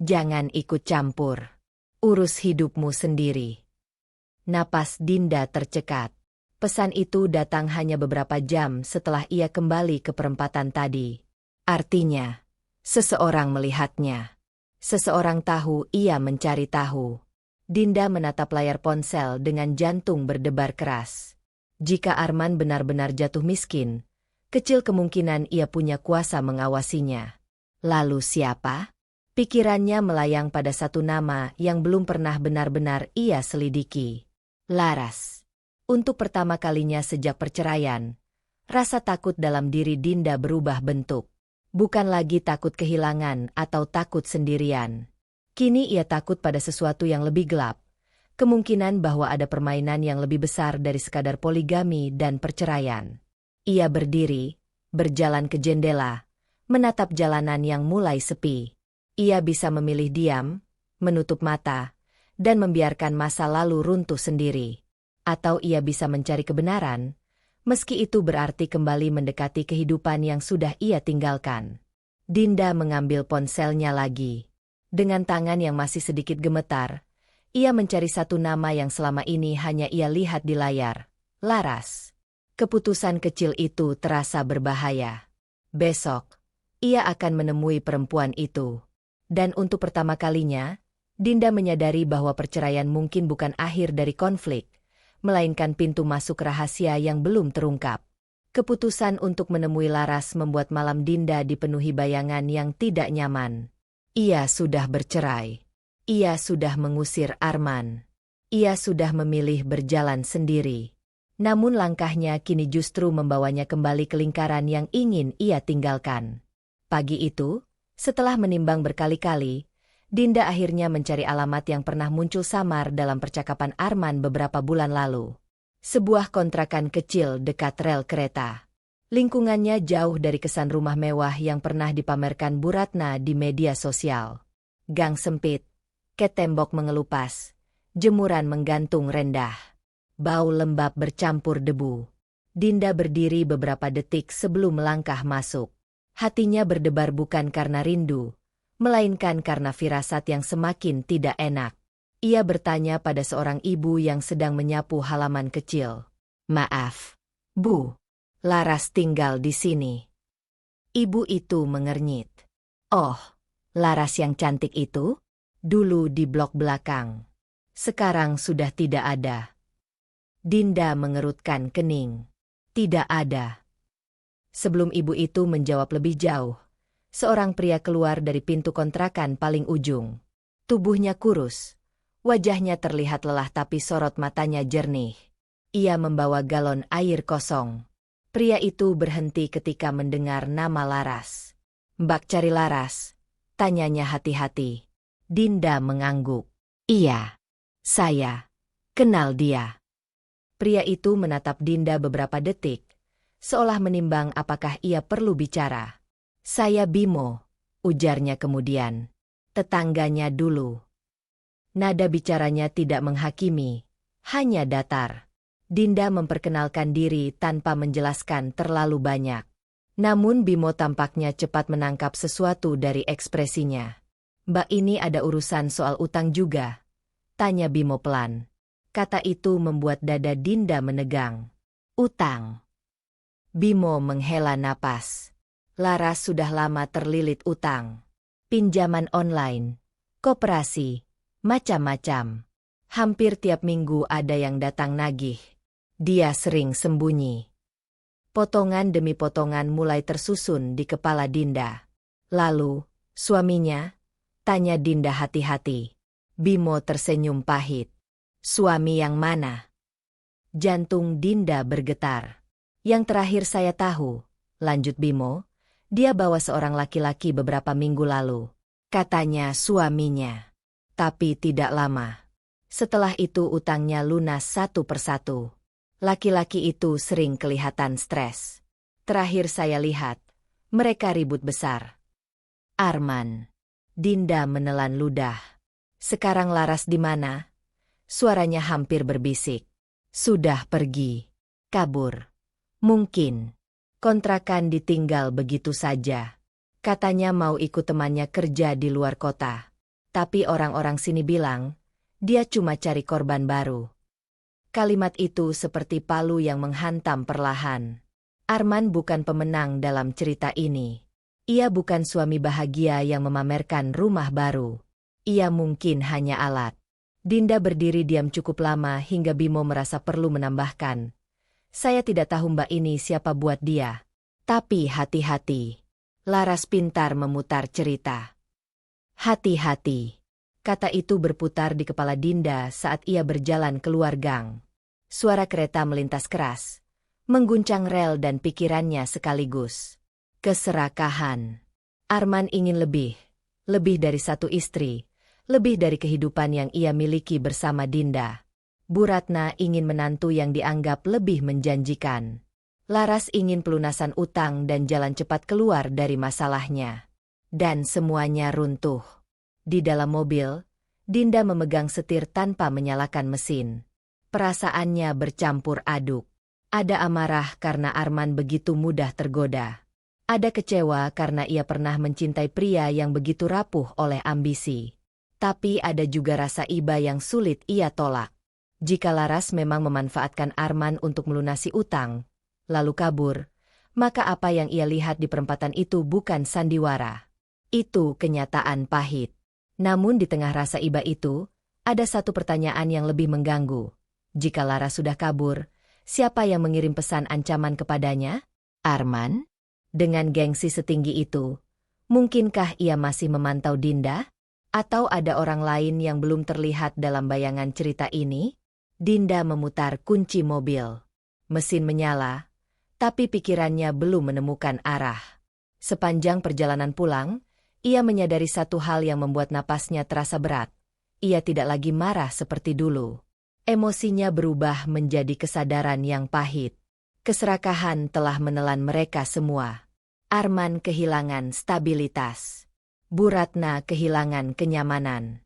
Jangan ikut campur. Urus hidupmu sendiri. Napas Dinda tercekat. Pesan itu datang hanya beberapa jam setelah ia kembali ke perempatan tadi. Artinya, seseorang melihatnya. Seseorang tahu ia mencari tahu. Dinda menatap layar ponsel dengan jantung berdebar keras. Jika Arman benar-benar jatuh miskin, kecil kemungkinan ia punya kuasa mengawasinya. Lalu siapa? Pikirannya melayang pada satu nama yang belum pernah benar-benar ia selidiki. Laras. Untuk pertama kalinya sejak perceraian, rasa takut dalam diri Dinda berubah bentuk. Bukan lagi takut kehilangan atau takut sendirian. Kini ia takut pada sesuatu yang lebih gelap. Kemungkinan bahwa ada permainan yang lebih besar dari sekadar poligami dan perceraian. Ia berdiri, berjalan ke jendela, menatap jalanan yang mulai sepi. Ia bisa memilih diam, menutup mata, dan membiarkan masa lalu runtuh sendiri. Atau ia bisa mencari kebenaran, meski itu berarti kembali mendekati kehidupan yang sudah ia tinggalkan. Dinda mengambil ponselnya lagi. Dengan tangan yang masih sedikit gemetar, ia mencari satu nama yang selama ini hanya ia lihat di layar. Laras. Keputusan kecil itu terasa berbahaya. Besok, ia akan menemui perempuan itu. Dan untuk pertama kalinya, Dinda menyadari bahwa perceraian mungkin bukan akhir dari konflik, melainkan pintu masuk rahasia yang belum terungkap. Keputusan untuk menemui Laras membuat malam Dinda dipenuhi bayangan yang tidak nyaman. Ia sudah bercerai. Ia sudah mengusir Arman. Ia sudah memilih berjalan sendiri. Namun langkahnya kini justru membawanya kembali ke lingkaran yang ingin ia tinggalkan. Pagi itu, setelah menimbang berkali-kali, Dinda akhirnya mencari alamat yang pernah muncul samar dalam percakapan Arman beberapa bulan lalu. Sebuah kontrakan kecil dekat rel kereta. Lingkungannya jauh dari kesan rumah mewah yang pernah dipamerkan Bu Ratna di media sosial. Gang sempit, ket tembok mengelupas, jemuran menggantung rendah. Bau lembab bercampur debu. Dinda berdiri beberapa detik sebelum melangkah masuk. Hatinya berdebar bukan karena rindu, melainkan karena firasat yang semakin tidak enak. Ia bertanya pada seorang ibu yang sedang menyapu halaman kecil. "Maaf, Bu, Laras tinggal di sini." Ibu itu mengernyit. "Oh, Laras yang cantik itu? Dulu di blok belakang. Sekarang sudah tidak ada." Dinda mengerutkan kening. "Tidak ada." Sebelum ibu itu menjawab lebih jauh, seorang pria keluar dari pintu kontrakan paling ujung. Tubuhnya kurus. Wajahnya terlihat lelah tapi sorot matanya jernih. Ia membawa galon air kosong. Pria itu berhenti ketika mendengar nama Laras. "Mbak cari Laras?" tanyanya hati-hati. Dinda mengangguk. "Iya, saya kenal dia." Pria itu menatap Dinda beberapa detik, seolah menimbang apakah ia perlu bicara. "Saya Bimo," ujarnya kemudian. "Tetangganya dulu." Nada bicaranya tidak menghakimi, hanya datar. Dinda memperkenalkan diri tanpa menjelaskan terlalu banyak. Namun Bimo tampaknya cepat menangkap sesuatu dari ekspresinya. "Mbak, ini ada urusan soal utang juga?" tanya Bimo pelan. Kata itu membuat dada Dinda menegang. "Utang?" Bimo menghela napas. Laras sudah lama terlilit utang. Pinjaman online, koperasi, macam-macam. Hampir tiap minggu ada yang datang nagih. Dia sering sembunyi. Potongan demi potongan mulai tersusun di kepala Dinda. "Lalu, suaminya?" tanya Dinda hati-hati. Bimo tersenyum pahit. "Suami yang mana?" Jantung Dinda bergetar. "Yang terakhir saya tahu," lanjut Bimo, "dia bawa seorang laki-laki beberapa minggu lalu. Katanya suaminya. Tapi tidak lama. Setelah itu utangnya lunas satu persatu. Laki-laki itu sering kelihatan stres. Terakhir saya lihat, mereka ribut besar." "Arman." Dinda menelan ludah. "Sekarang Laras di mana?" Suaranya hampir berbisik. "Sudah pergi. Kabur. Mungkin." Kontrakan ditinggal begitu saja. Katanya mau ikut temannya kerja di luar kota. Tapi orang-orang sini bilang, dia cuma cari korban baru. Kalimat itu seperti palu yang menghantam perlahan. Arman bukan pemenang dalam cerita ini. Ia bukan suami bahagia yang memamerkan rumah baru. Ia mungkin hanya alat. Dinda berdiri diam cukup lama hingga Bimo merasa perlu menambahkan. Saya tidak tahu Mbak ini siapa buat dia. Tapi hati-hati. Laras pintar memutar cerita. Hati-hati. Kata itu berputar di kepala Dinda saat ia berjalan keluar gang. Suara kereta melintas keras, mengguncang rel dan pikirannya sekaligus. Keserakahan. Arman ingin lebih dari satu istri, lebih dari kehidupan yang ia miliki bersama Dinda. Bu Ratna ingin menantu yang dianggap lebih menjanjikan. Laras ingin pelunasan utang dan jalan cepat keluar dari masalahnya. Dan semuanya runtuh. Di dalam mobil, Dinda memegang setir tanpa menyalakan mesin. Perasaannya bercampur aduk. Ada amarah karena Arman begitu mudah tergoda. Ada kecewa karena ia pernah mencintai pria yang begitu rapuh oleh ambisi. Tapi ada juga rasa iba yang sulit ia tolak. Jika Laras memang memanfaatkan Arman untuk melunasi utang, lalu kabur, maka apa yang ia lihat di perempatan itu bukan sandiwara. Itu kenyataan pahit. Namun di tengah rasa iba itu, ada satu pertanyaan yang lebih mengganggu. Jika Laras sudah kabur, siapa yang mengirim pesan ancaman kepadanya? Arman? Dengan gengsi setinggi itu, mungkinkah ia masih memantau Dinda? Atau ada orang lain yang belum terlihat dalam bayangan cerita ini? Dinda memutar kunci mobil. Mesin menyala, tapi pikirannya belum menemukan arah. Sepanjang perjalanan pulang, ia menyadari satu hal yang membuat napasnya terasa berat. Ia tidak lagi marah seperti dulu. Emosinya berubah menjadi kesadaran yang pahit. Keserakahan telah menelan mereka semua. Arman kehilangan stabilitas. Bu Ratna kehilangan kenyamanan.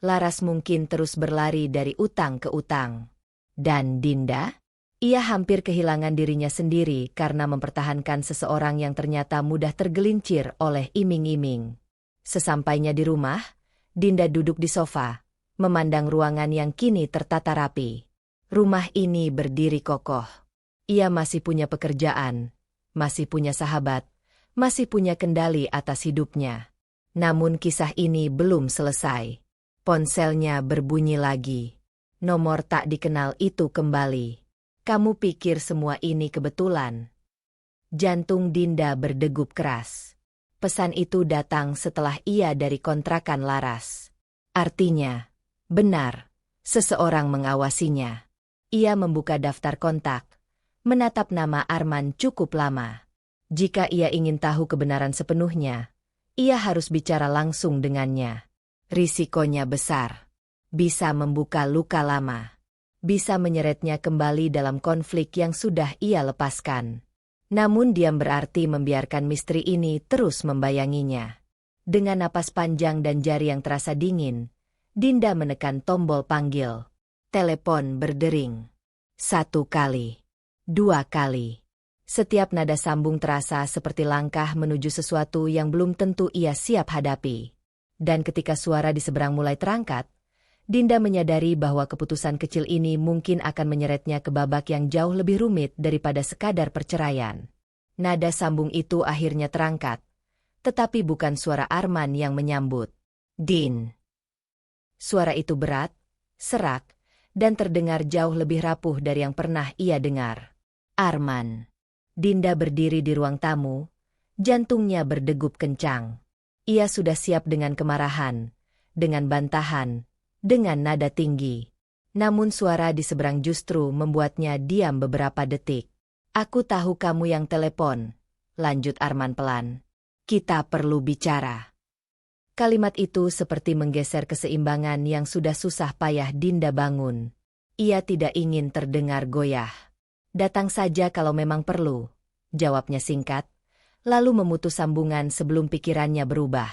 Laras mungkin terus berlari dari utang ke utang. Dan Dinda? Ia hampir kehilangan dirinya sendiri karena mempertahankan seseorang yang ternyata mudah tergelincir oleh iming-iming. Sesampainya di rumah, Dinda duduk di sofa, memandang ruangan yang kini tertata rapi. Rumah ini berdiri kokoh. Ia masih punya pekerjaan, masih punya sahabat, masih punya kendali atas hidupnya. Namun kisah ini belum selesai. Ponselnya berbunyi lagi. Nomor tak dikenal itu kembali. Kamu pikir semua ini kebetulan? Jantung Dinda berdegup keras. Pesan itu datang setelah ia dari kontrakan Laras. Artinya, benar, seseorang mengawasinya. Ia membuka daftar kontak, menatap nama Arman cukup lama. Jika ia ingin tahu kebenaran sepenuhnya, ia harus bicara langsung dengannya. Risikonya besar. Bisa membuka luka lama. Bisa menyeretnya kembali dalam konflik yang sudah ia lepaskan. Namun diam berarti membiarkan misteri ini terus membayanginya. Dengan napas panjang dan jari yang terasa dingin, Dinda menekan tombol panggil. Telepon berdering. 1 kali. 2 kali. Setiap nada sambung terasa seperti langkah menuju sesuatu yang belum tentu ia siap hadapi. Dan ketika suara di seberang mulai terangkat, Dinda menyadari bahwa keputusan kecil ini mungkin akan menyeretnya ke babak yang jauh lebih rumit daripada sekadar perceraian. Nada sambung itu akhirnya terangkat, tetapi bukan suara Arman yang menyambut. Din. Suara itu berat, serak, dan terdengar jauh lebih rapuh dari yang pernah ia dengar. Arman. Dinda berdiri di ruang tamu, jantungnya berdegup kencang. Ia sudah siap dengan kemarahan, dengan bantahan, dengan nada tinggi. Namun suara di seberang justru membuatnya diam beberapa detik. Aku tahu kamu yang telepon, lanjut Arman pelan. Kita perlu bicara. Kalimat itu seperti menggeser keseimbangan yang sudah susah payah Dinda bangun. Ia tidak ingin terdengar goyah. Datang saja kalau memang perlu, jawabnya singkat, lalu memutus sambungan sebelum pikirannya berubah.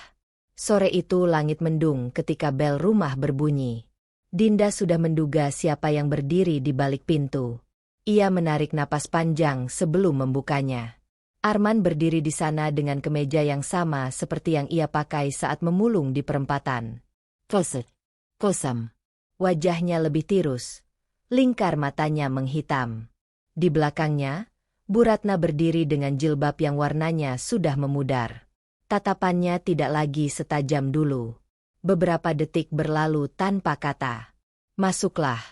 Sore itu langit mendung ketika bel rumah berbunyi. Dinda sudah menduga siapa yang berdiri di balik pintu. Ia menarik napas panjang sebelum membukanya. Arman berdiri di sana dengan kemeja yang sama seperti yang ia pakai saat memulung di perempatan. Kosam. Wajahnya lebih tirus. Lingkar matanya menghitam. Di belakangnya, Bu Ratna berdiri dengan jilbab yang warnanya sudah memudar. Tatapannya tidak lagi setajam dulu. Beberapa detik berlalu tanpa kata. "Masuklah,"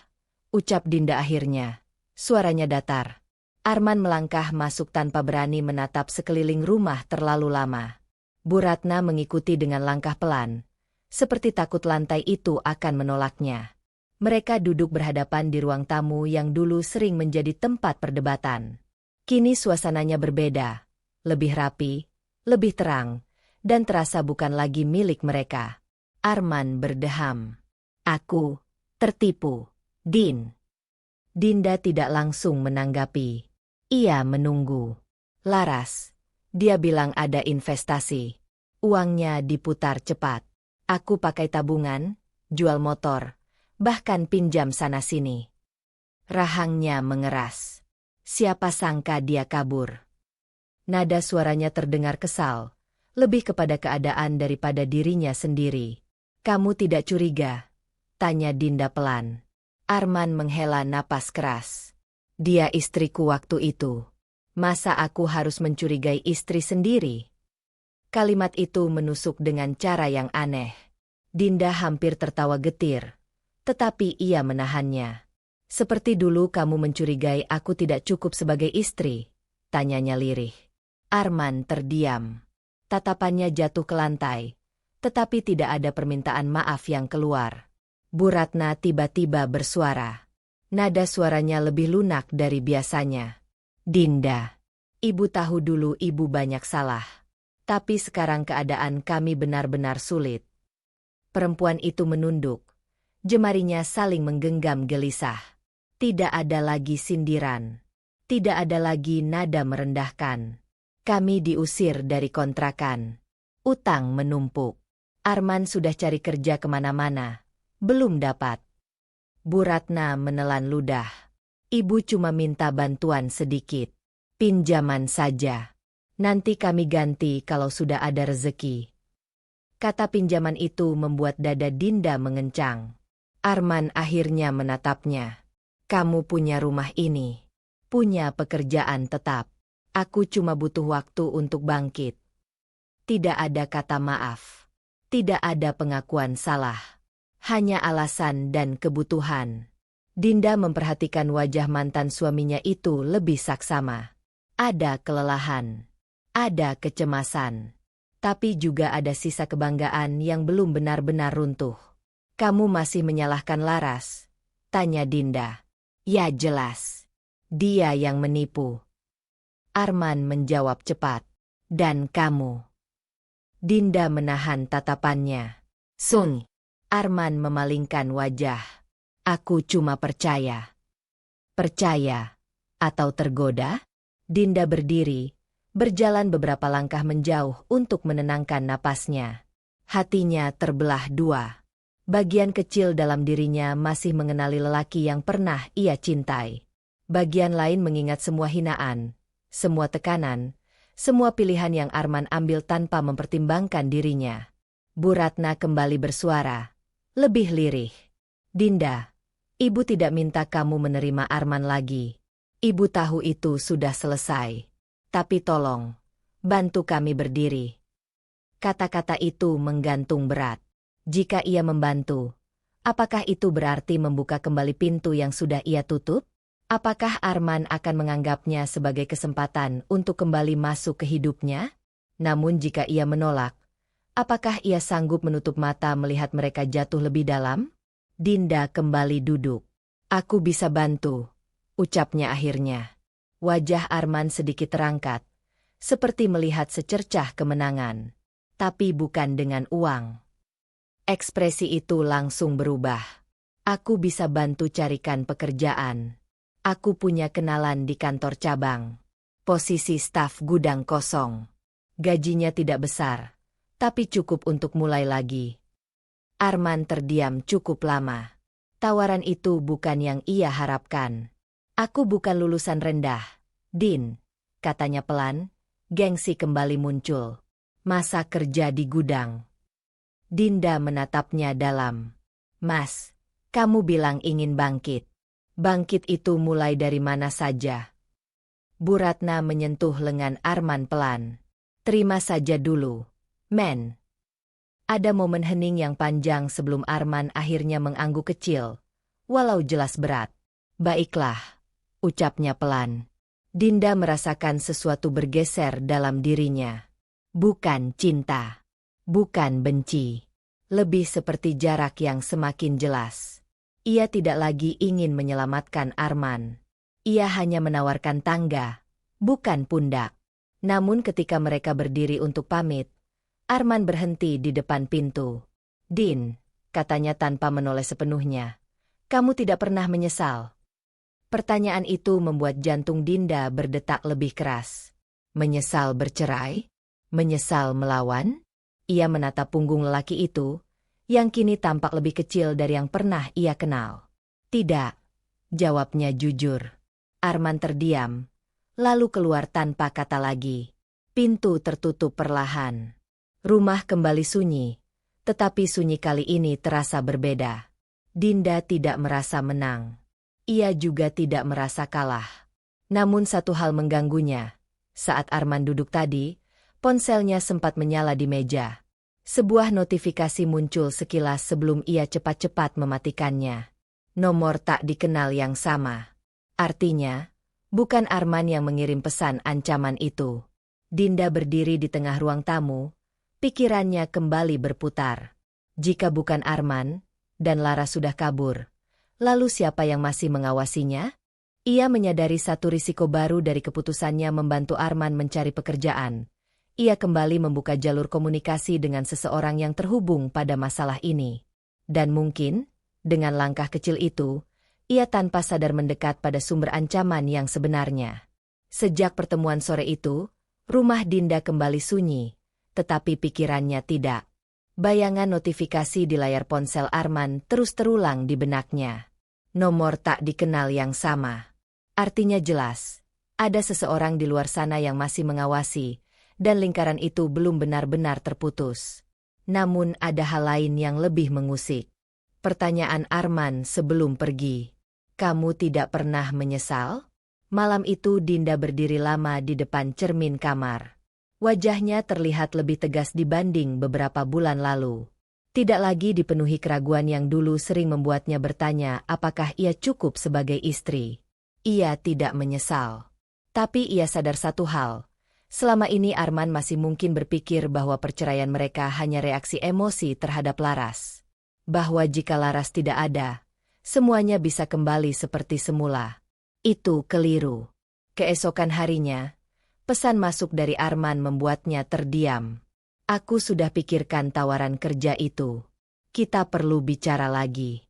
ucap Dinda akhirnya. Suaranya datar. Arman melangkah masuk tanpa berani menatap sekeliling rumah terlalu lama. Bu Ratna mengikuti dengan langkah pelan, seperti takut lantai itu akan menolaknya. Mereka duduk berhadapan di ruang tamu yang dulu sering menjadi tempat perdebatan. Kini suasananya berbeda, lebih rapi, lebih terang, dan terasa bukan lagi milik mereka. Arman berdeham. "Aku tertipu, Din." Dinda tidak langsung menanggapi. Ia menunggu. "Laras," dia bilang, "ada investasi. Uangnya diputar cepat. Aku pakai tabungan, jual motor, bahkan pinjam sana-sini." Rahangnya mengeras. Siapa sangka dia kabur. Nada suaranya terdengar kesal, lebih kepada keadaan daripada dirinya sendiri. "Kamu tidak curiga?" tanya Dinda pelan. Arman menghela napas keras. "Dia istriku waktu itu. Masa aku harus mencurigai istri sendiri?" Kalimat itu menusuk dengan cara yang aneh. Dinda hampir tertawa getir, tetapi ia menahannya. "Seperti dulu kamu mencurigai aku tidak cukup sebagai istri?" tanyanya lirih. Arman terdiam. Tatapannya jatuh ke lantai, tetapi tidak ada permintaan maaf yang keluar. Bu Ratna tiba-tiba bersuara. Nada suaranya lebih lunak dari biasanya. "Dinda, ibu tahu dulu ibu banyak salah. Tapi sekarang keadaan kami benar-benar sulit." Perempuan itu menunduk. Jemarinya saling menggenggam gelisah. Tidak ada lagi sindiran. Tidak ada lagi nada merendahkan. "Kami diusir dari kontrakan. Utang menumpuk. Arman sudah cari kerja kemana-mana. Belum dapat." Bu Ratna menelan ludah. "Ibu cuma minta bantuan sedikit. Pinjaman saja. Nanti kami ganti kalau sudah ada rezeki." Kata pinjaman itu membuat dada Dinda mengencang. Arman akhirnya menatapnya. "Kamu punya rumah ini. Punya pekerjaan tetap. Aku cuma butuh waktu untuk bangkit." Tidak ada kata maaf. Tidak ada pengakuan salah. Hanya alasan dan kebutuhan. Dinda memperhatikan wajah mantan suaminya itu lebih saksama. Ada kelelahan. Ada kecemasan. Tapi juga ada sisa kebanggaan yang belum benar-benar runtuh. "Kamu masih menyalahkan Laras?" tanya Dinda. "Ya jelas. Dia yang menipu." Arman menjawab cepat. "Dan kamu?" Dinda menahan tatapannya. "Sun." Arman memalingkan wajah. "Aku cuma percaya." "Percaya? Atau tergoda?" Dinda berdiri, berjalan beberapa langkah menjauh untuk menenangkan napasnya. Hatinya terbelah dua. Bagian kecil dalam dirinya masih mengenali lelaki yang pernah ia cintai. Bagian lain mengingat semua hinaan, semua tekanan, semua pilihan yang Arman ambil tanpa mempertimbangkan dirinya. Bu Ratna kembali bersuara, lebih lirih. "Dinda, ibu tidak minta kamu menerima Arman lagi. Ibu tahu itu sudah selesai. Tapi tolong, bantu kami berdiri." Kata-kata itu menggantung berat. Jika ia membantu, apakah itu berarti membuka kembali pintu yang sudah ia tutup? Apakah Arman akan menganggapnya sebagai kesempatan untuk kembali masuk ke hidupnya? Namun jika ia menolak, apakah ia sanggup menutup mata melihat mereka jatuh lebih dalam? Dinda kembali duduk. "Aku bisa bantu," ucapnya akhirnya. Wajah Arman sedikit terangkat, seperti melihat secercah kemenangan. Tapi bukan dengan uang. Ekspresi itu langsung berubah. "Aku bisa bantu carikan pekerjaan. Aku punya kenalan di kantor cabang. Posisi staf gudang kosong. Gajinya tidak besar, tapi cukup untuk mulai lagi." Arman terdiam cukup lama. Tawaran itu bukan yang ia harapkan. "Aku bukan lulusan rendah, Din," katanya pelan. Gengsi kembali muncul. Masa kerja di gudang. Dinda menatapnya dalam. Mas, kamu bilang ingin bangkit. Bangkit itu mulai dari mana saja? Bu Ratna menyentuh lengan Arman pelan. Terima saja dulu, men. Ada momen hening yang panjang sebelum Arman akhirnya mengangguk kecil, walau jelas berat. Baiklah, ucapnya pelan. Dinda merasakan sesuatu bergeser dalam dirinya. Bukan cinta, bukan benci. Lebih seperti jarak yang semakin jelas. Ia tidak lagi ingin menyelamatkan Arman. Ia hanya menawarkan tangga, bukan pundak. Namun ketika mereka berdiri untuk pamit, Arman berhenti di depan pintu. Din, katanya tanpa menoleh sepenuhnya. Kamu tidak pernah menyesal. Pertanyaan itu membuat jantung Dinda berdetak lebih keras. Menyesal bercerai? Menyesal melawan? Ia menatap punggung lelaki itu, yang kini tampak lebih kecil dari yang pernah ia kenal. Tidak, jawabnya jujur. Arman terdiam, lalu keluar tanpa kata lagi. Pintu tertutup perlahan. Rumah kembali sunyi, tetapi sunyi kali ini terasa berbeda. Dinda tidak merasa menang. Ia juga tidak merasa kalah. Namun satu hal mengganggunya. Saat Arman duduk tadi, ponselnya sempat menyala di meja. Sebuah notifikasi muncul sekilas sebelum ia cepat-cepat mematikannya. Nomor tak dikenal yang sama. Artinya, bukan Arman yang mengirim pesan ancaman itu. Dinda berdiri di tengah ruang tamu. Pikirannya kembali berputar. Jika bukan Arman, dan Lara sudah kabur, lalu siapa yang masih mengawasinya? Ia menyadari satu risiko baru dari keputusannya membantu Arman mencari pekerjaan. Ia kembali membuka jalur komunikasi dengan seseorang yang terhubung pada masalah ini. Dan mungkin, dengan langkah kecil itu, ia tanpa sadar mendekat pada sumber ancaman yang sebenarnya. Sejak pertemuan sore itu, rumah Dinda kembali sunyi. Tetapi pikirannya tidak. Bayangan notifikasi di layar ponsel Arman terus terulang di benaknya. Nomor tak dikenal yang sama. Artinya jelas, ada seseorang di luar sana yang masih mengawasi, dan lingkaran itu belum benar-benar terputus. Namun ada hal lain yang lebih mengusik. Pertanyaan Arman sebelum pergi. Kamu tidak pernah menyesal? Malam itu Dinda berdiri lama di depan cermin kamar. Wajahnya terlihat lebih tegas dibanding beberapa bulan lalu. Tidak lagi dipenuhi keraguan yang dulu sering membuatnya bertanya apakah ia cukup sebagai istri. Ia tidak menyesal. Tapi ia sadar satu hal. Selama ini Arman masih mungkin berpikir bahwa perceraian mereka hanya reaksi emosi terhadap Laras. Bahwa jika Laras tidak ada, semuanya bisa kembali seperti semula. Itu keliru. Keesokan harinya, pesan masuk dari Arman membuatnya terdiam. Aku sudah pikirkan tawaran kerja itu. Kita perlu bicara lagi.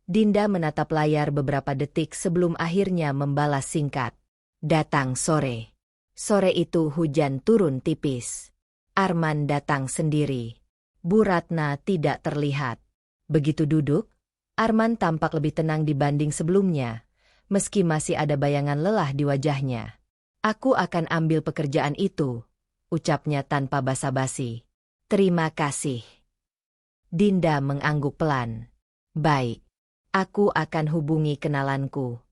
Dinda menatap layar beberapa detik sebelum akhirnya membalas singkat. Datang sore. Sore itu hujan turun tipis. Arman datang sendiri. Bu Ratna tidak terlihat. Begitu duduk, Arman tampak lebih tenang dibanding sebelumnya, meski masih ada bayangan lelah di wajahnya. Aku akan ambil pekerjaan itu, ucapnya tanpa basa-basi. Terima kasih. Dinda mengangguk pelan. Baik, aku akan hubungi kenalanku.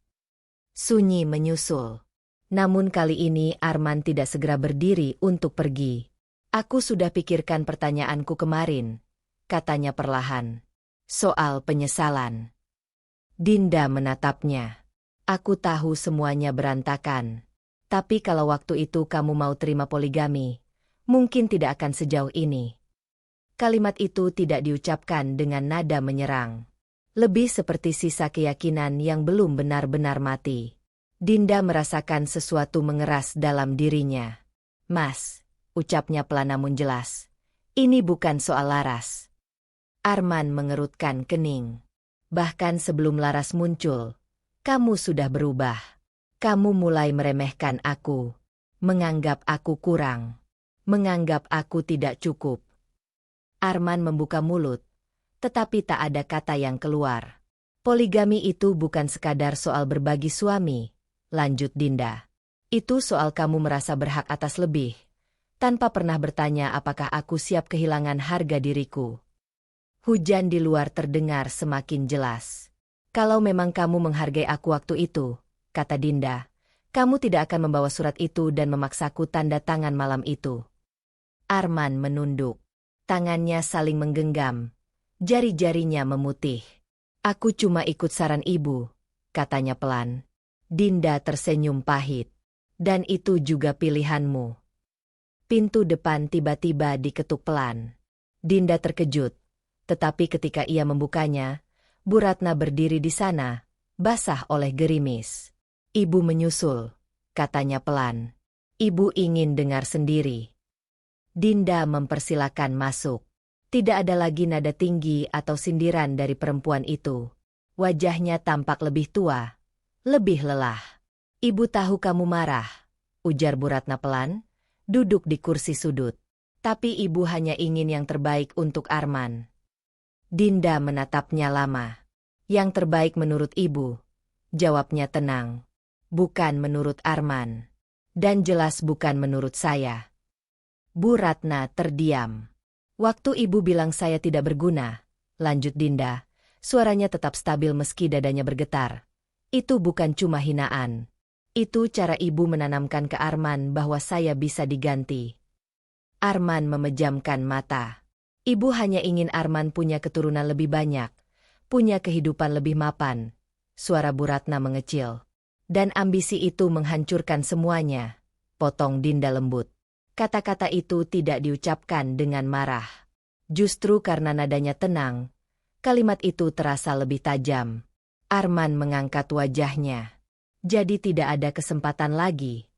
Sunyi menyusul. Namun kali ini Arman tidak segera berdiri untuk pergi. Aku sudah pikirkan pertanyaanku kemarin, katanya perlahan. Soal penyesalan. Dinda menatapnya. Aku tahu semuanya berantakan. Tapi kalau waktu itu kamu mau terima poligami, mungkin tidak akan sejauh ini. Kalimat itu tidak diucapkan dengan nada menyerang. Lebih seperti sisa keyakinan yang belum benar-benar mati. Dinda merasakan sesuatu mengeras dalam dirinya. Mas, ucapnya pelan namun jelas. Ini bukan soal Laras. Arman mengerutkan kening. Bahkan sebelum Laras muncul, kamu sudah berubah. Kamu mulai meremehkan aku, menganggap aku kurang, menganggap aku tidak cukup. Arman membuka mulut, tetapi tak ada kata yang keluar. Poligami itu bukan sekadar soal berbagi suami, lanjut Dinda. Itu soal kamu merasa berhak atas lebih, tanpa pernah bertanya apakah aku siap kehilangan harga diriku. Hujan di luar terdengar semakin jelas. Kalau memang kamu menghargai aku waktu itu, kata Dinda, kamu tidak akan membawa surat itu dan memaksaku tanda tangan malam itu. Arman menunduk. Tangannya saling menggenggam. Jari-jarinya memutih. Aku cuma ikut saran ibu, katanya pelan. Dinda tersenyum pahit. Dan itu juga pilihanmu. Pintu depan tiba-tiba diketuk pelan. Dinda terkejut. Tetapi ketika ia membukanya, Bu Ratna berdiri di sana, basah oleh gerimis. Ibu menyusul, katanya pelan. Ibu ingin dengar sendiri. Dinda mempersilakan masuk. Tidak ada lagi nada tinggi atau sindiran dari perempuan itu. Wajahnya tampak lebih tua, lebih lelah. Ibu tahu kamu marah, ujar Bu Ratna pelan, duduk di kursi sudut. Tapi ibu hanya ingin yang terbaik untuk Arman. Dinda menatapnya lama. Yang terbaik menurut ibu, jawabnya tenang. Bukan menurut Arman. Dan jelas bukan menurut saya. Bu Ratna terdiam. Waktu ibu bilang saya tidak berguna, lanjut Dinda, suaranya tetap stabil meski dadanya bergetar. Itu bukan cuma hinaan. Itu cara ibu menanamkan ke Arman bahwa saya bisa diganti. Arman memejamkan mata. Ibu hanya ingin Arman punya keturunan lebih banyak, punya kehidupan lebih mapan. Suara Bu Ratna mengecil. Dan ambisi itu menghancurkan semuanya, potong Dinda lembut. Kata-kata itu tidak diucapkan dengan marah. Justru karena nadanya tenang, kalimat itu terasa lebih tajam. Arman mengangkat wajahnya. Jadi tidak ada kesempatan lagi.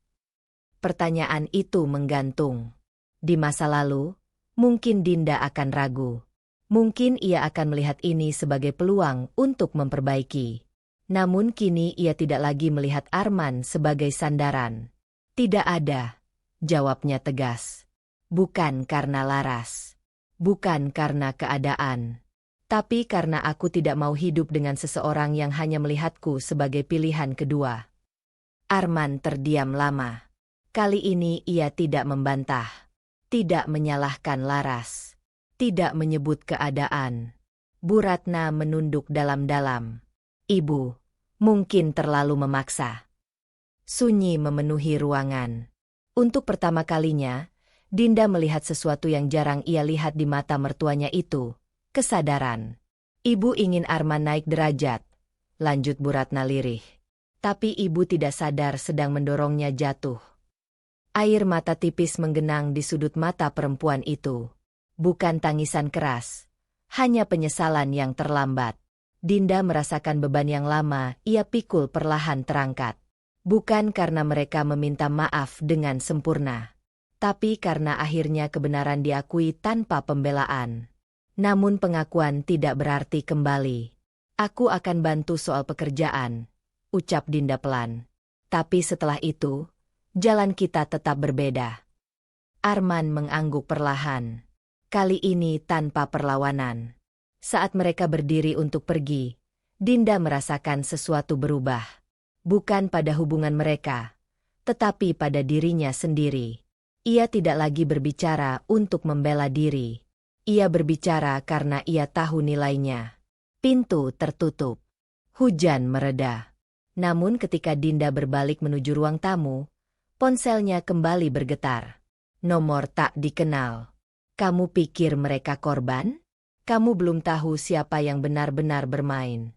Pertanyaan itu menggantung. Di masa lalu, mungkin Dinda akan ragu. Mungkin ia akan melihat ini sebagai peluang untuk memperbaiki. Namun kini ia tidak lagi melihat Arman sebagai sandaran. Tidak ada, jawabnya tegas. Bukan karena laras. Bukan karena keadaan. Tapi karena aku tidak mau hidup dengan seseorang yang hanya melihatku sebagai pilihan kedua. Arman terdiam lama. Kali ini ia tidak membantah. Tidak menyalahkan laras. Tidak menyebut keadaan. Bu Ratna menunduk dalam-dalam. Ibu, mungkin terlalu memaksa. Sunyi memenuhi ruangan. Untuk pertama kalinya, Dinda melihat sesuatu yang jarang ia lihat di mata mertuanya itu, kesadaran. Ibu ingin Arman naik derajat, lanjut Bu Ratna lirih. Tapi ibu tidak sadar sedang mendorongnya jatuh. Air mata tipis menggenang di sudut mata perempuan itu. Bukan tangisan keras, hanya penyesalan yang terlambat. Dinda merasakan beban yang lama ia pikul perlahan terangkat. Bukan karena mereka meminta maaf dengan sempurna. Tapi karena akhirnya kebenaran diakui tanpa pembelaan. Namun pengakuan tidak berarti kembali. Aku akan bantu soal pekerjaan, ucap Dinda pelan. Tapi setelah itu, jalan kita tetap berbeda. Arman mengangguk perlahan. Kali ini tanpa perlawanan. Saat mereka berdiri untuk pergi, Dinda merasakan sesuatu berubah. Bukan pada hubungan mereka, tetapi pada dirinya sendiri. Ia tidak lagi berbicara untuk membela diri. Ia berbicara karena ia tahu nilainya. Pintu tertutup. Hujan mereda. Namun ketika Dinda berbalik menuju ruang tamu, ponselnya kembali bergetar. Nomor tak dikenal. Kamu pikir mereka korban? Kamu belum tahu siapa yang benar-benar bermain.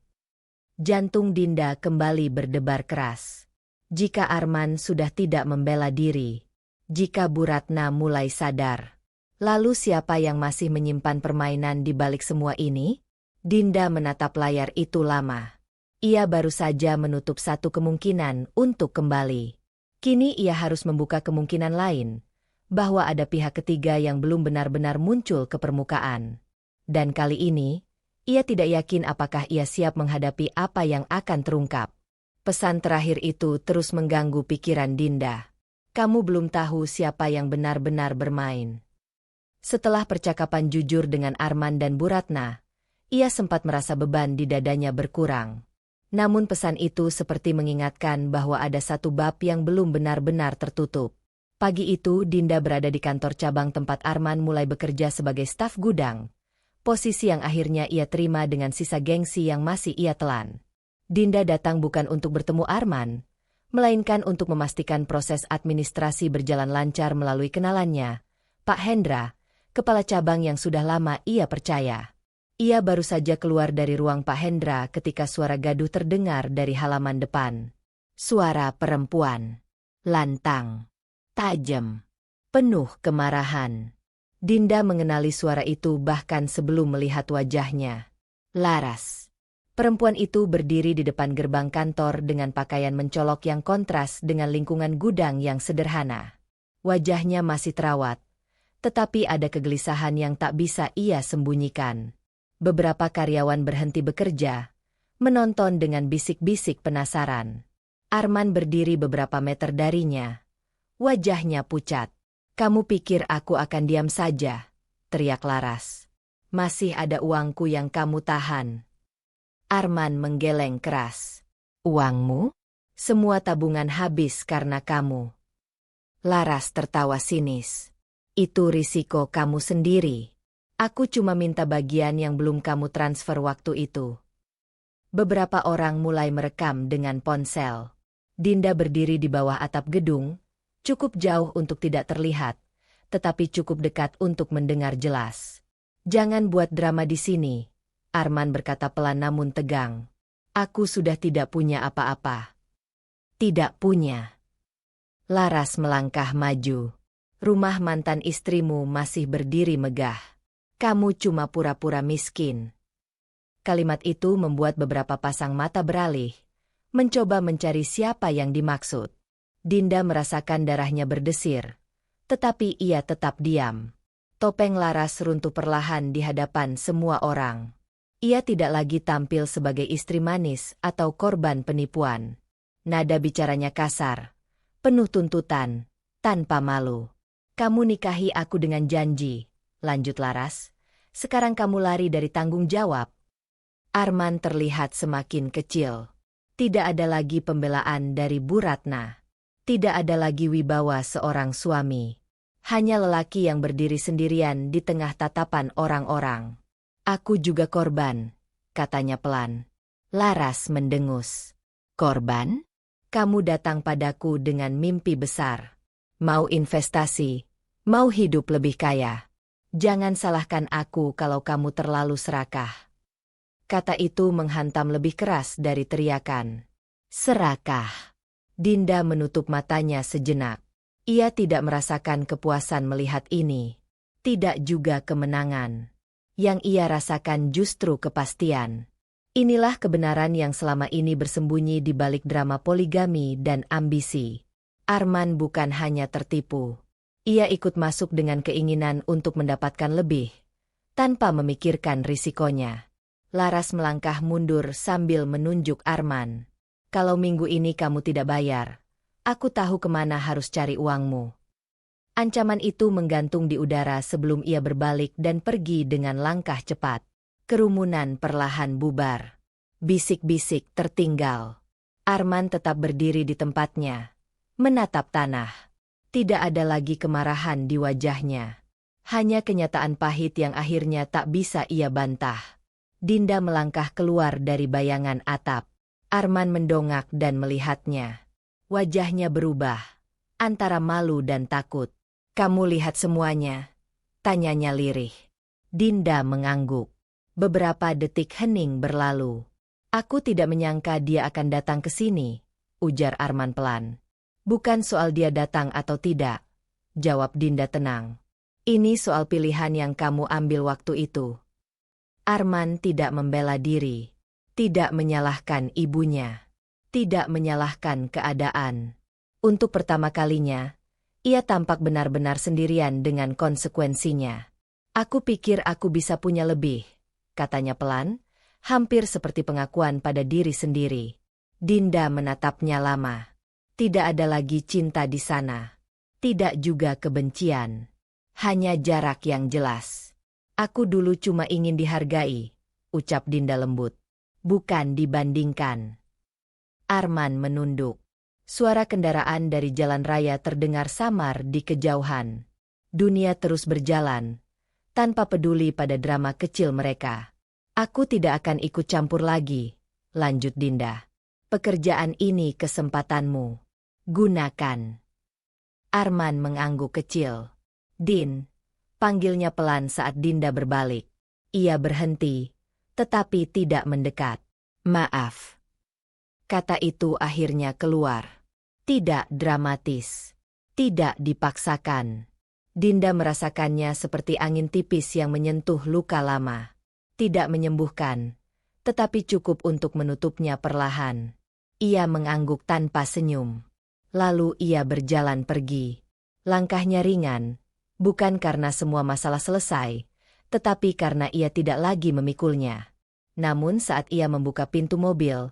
Jantung Dinda kembali berdebar keras. Jika Arman sudah tidak membela diri, jika Bu Ratna mulai sadar, lalu siapa yang masih menyimpan permainan di balik semua ini? Dinda menatap layar itu lama. Ia baru saja menutup satu kemungkinan untuk kembali. Kini ia harus membuka kemungkinan lain, bahwa ada pihak ketiga yang belum benar-benar muncul ke permukaan. Dan kali ini, ia tidak yakin apakah ia siap menghadapi apa yang akan terungkap. Pesan terakhir itu terus mengganggu pikiran Dinda. Kamu belum tahu siapa yang benar-benar bermain. Setelah percakapan jujur dengan Arman dan Bu Ratna, ia sempat merasa beban di dadanya berkurang. Namun pesan itu seperti mengingatkan bahwa ada satu bab yang belum benar-benar tertutup. Pagi itu Dinda berada di kantor cabang tempat Arman mulai bekerja sebagai staf gudang. Posisi yang akhirnya ia terima dengan sisa gengsi yang masih ia telan. Dinda datang bukan untuk bertemu Arman, melainkan untuk memastikan proses administrasi berjalan lancar melalui kenalannya, Pak Hendra, kepala cabang yang sudah lama ia percaya. Ia baru saja keluar dari ruang Pak Hendra ketika suara gaduh terdengar dari halaman depan. Suara perempuan. Lantang. Tajam. Penuh kemarahan. Dinda mengenali suara itu bahkan sebelum melihat wajahnya. Laras. Perempuan itu berdiri di depan gerbang kantor dengan pakaian mencolok yang kontras dengan lingkungan gudang yang sederhana. Wajahnya masih terawat, tetapi ada kegelisahan yang tak bisa ia sembunyikan. Beberapa karyawan berhenti bekerja, menonton dengan bisik-bisik penasaran. Arman berdiri beberapa meter darinya. Wajahnya pucat. "Kamu pikir aku akan diam saja?" teriak Laras. "Masih ada uangku yang kamu tahan." Arman menggeleng keras. "Uangmu? Semua tabungan habis karena kamu." Laras tertawa sinis. "Itu risiko kamu sendiri. Aku cuma minta bagian yang belum kamu transfer waktu itu." Beberapa orang mulai merekam dengan ponsel. Dinda berdiri di bawah atap gedung, cukup jauh untuk tidak terlihat, tetapi cukup dekat untuk mendengar jelas. "Jangan buat drama di sini," Arman berkata pelan namun tegang. "Aku sudah tidak punya apa-apa." "Tidak punya." Laras melangkah maju. "Rumah mantan istrimu masih berdiri megah. Kamu cuma pura-pura miskin." Kalimat itu membuat beberapa pasang mata beralih, mencoba mencari siapa yang dimaksud. Dinda merasakan darahnya berdesir, tetapi ia tetap diam. Topeng Laras runtuh perlahan di hadapan semua orang. Ia tidak lagi tampil sebagai istri manis atau korban penipuan. Nada bicaranya kasar, penuh tuntutan, tanpa malu. "Kamu nikahi aku dengan janji," lanjut Laras. "Sekarang kamu lari dari tanggung jawab." Arman terlihat semakin kecil. Tidak ada lagi pembelaan dari Bu Ratna. Tidak ada lagi wibawa seorang suami. Hanya lelaki yang berdiri sendirian di tengah tatapan orang-orang. "Aku juga korban," katanya pelan. Laras mendengus. "Korban? Kamu datang padaku dengan mimpi besar. Mau investasi, mau hidup lebih kaya. Jangan salahkan aku kalau kamu terlalu serakah." Kata itu menghantam lebih keras dari teriakan. Serakah. Dinda menutup matanya sejenak. Ia tidak merasakan kepuasan melihat ini. Tidak juga kemenangan. Yang ia rasakan justru kepastian. Inilah kebenaran yang selama ini bersembunyi di balik drama poligami dan ambisi. Arman bukan hanya tertipu. Ia ikut masuk dengan keinginan untuk mendapatkan lebih, tanpa memikirkan risikonya. Laras melangkah mundur sambil menunjuk Arman. "Kalau minggu ini kamu tidak bayar, aku tahu kemana harus cari uangmu." Ancaman itu menggantung di udara sebelum ia berbalik dan pergi dengan langkah cepat. Kerumunan perlahan bubar. Bisik-bisik tertinggal. Arman tetap berdiri di tempatnya, menatap tanah. Tidak ada lagi kemarahan di wajahnya. Hanya kenyataan pahit yang akhirnya tak bisa ia bantah. Dinda melangkah keluar dari bayangan atap. Arman mendongak dan melihatnya. Wajahnya berubah, antara malu dan takut. "Kamu lihat semuanya?" tanyanya lirih. Dinda mengangguk. Beberapa detik hening berlalu. "Aku tidak menyangka dia akan datang ke sini," ujar Arman pelan. "Bukan soal dia datang atau tidak," jawab Dinda tenang. "Ini soal pilihan yang kamu ambil waktu itu." Arman tidak membela diri, tidak menyalahkan ibunya, tidak menyalahkan keadaan. Untuk pertama kalinya, ia tampak benar-benar sendirian dengan konsekuensinya. "Aku pikir aku bisa punya lebih," katanya pelan, hampir seperti pengakuan pada diri sendiri. Dinda menatapnya lama. Tidak ada lagi cinta di sana. Tidak juga kebencian. Hanya jarak yang jelas. "Aku dulu cuma ingin dihargai," ucap Dinda lembut. bukan dibandingkan. Arman menunduk. Suara kendaraan dari jalan raya terdengar samar di kejauhan. Dunia terus berjalan, tanpa peduli pada drama kecil mereka. Aku tidak akan ikut campur lagi, lanjut Dinda. Pekerjaan ini kesempatanmu. Gunakan. Arman mengangguk kecil. Din, panggilnya pelan saat Dinda berbalik. Ia berhenti, tetapi tidak mendekat. Maaf. Kata itu akhirnya keluar. Tidak dramatis. Tidak dipaksakan. Dinda merasakannya seperti angin tipis yang menyentuh luka lama. Tidak menyembuhkan, tetapi cukup untuk menutupnya perlahan. Ia mengangguk tanpa senyum. Lalu ia berjalan pergi. Langkahnya ringan, bukan karena semua masalah selesai, tetapi karena ia tidak lagi memikulnya. Namun saat ia membuka pintu mobil,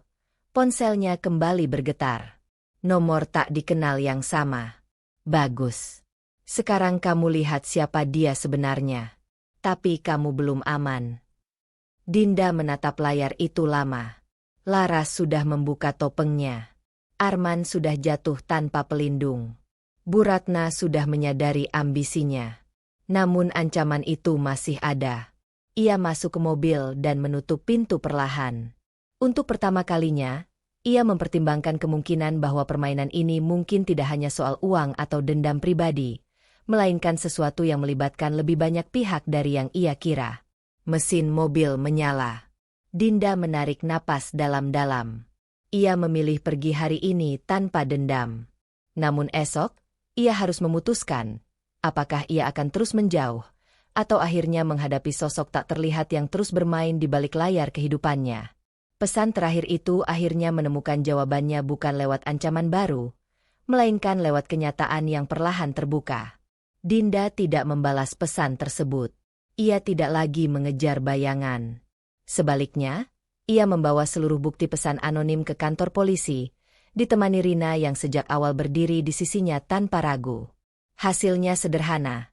ponselnya kembali bergetar. Nomor tak dikenal yang sama. Bagus. Sekarang kamu lihat siapa dia sebenarnya. Tapi kamu belum aman. Dinda menatap layar itu lama. Laras sudah membuka topengnya. Arman sudah jatuh tanpa pelindung. Bu Ratna sudah menyadari ambisinya. Namun ancaman itu masih ada. Ia masuk ke mobil dan menutup pintu perlahan. Untuk pertama kalinya, ia mempertimbangkan kemungkinan bahwa permainan ini mungkin tidak hanya soal uang atau dendam pribadi, melainkan sesuatu yang melibatkan lebih banyak pihak dari yang ia kira. Mesin mobil menyala. Dinda menarik napas dalam-dalam. Ia memilih pergi hari ini tanpa dendam. Namun esok, ia harus memutuskan, apakah ia akan terus menjauh, atau akhirnya menghadapi sosok tak terlihat yang terus bermain di balik layar kehidupannya. Pesan terakhir itu akhirnya menemukan jawabannya bukan lewat ancaman baru, melainkan lewat kenyataan yang perlahan terbuka. Dinda tidak membalas pesan tersebut. Ia tidak lagi mengejar bayangan. Sebaliknya, ia membawa seluruh bukti pesan anonim ke kantor polisi, ditemani Rina yang sejak awal berdiri di sisinya tanpa ragu. Hasilnya sederhana,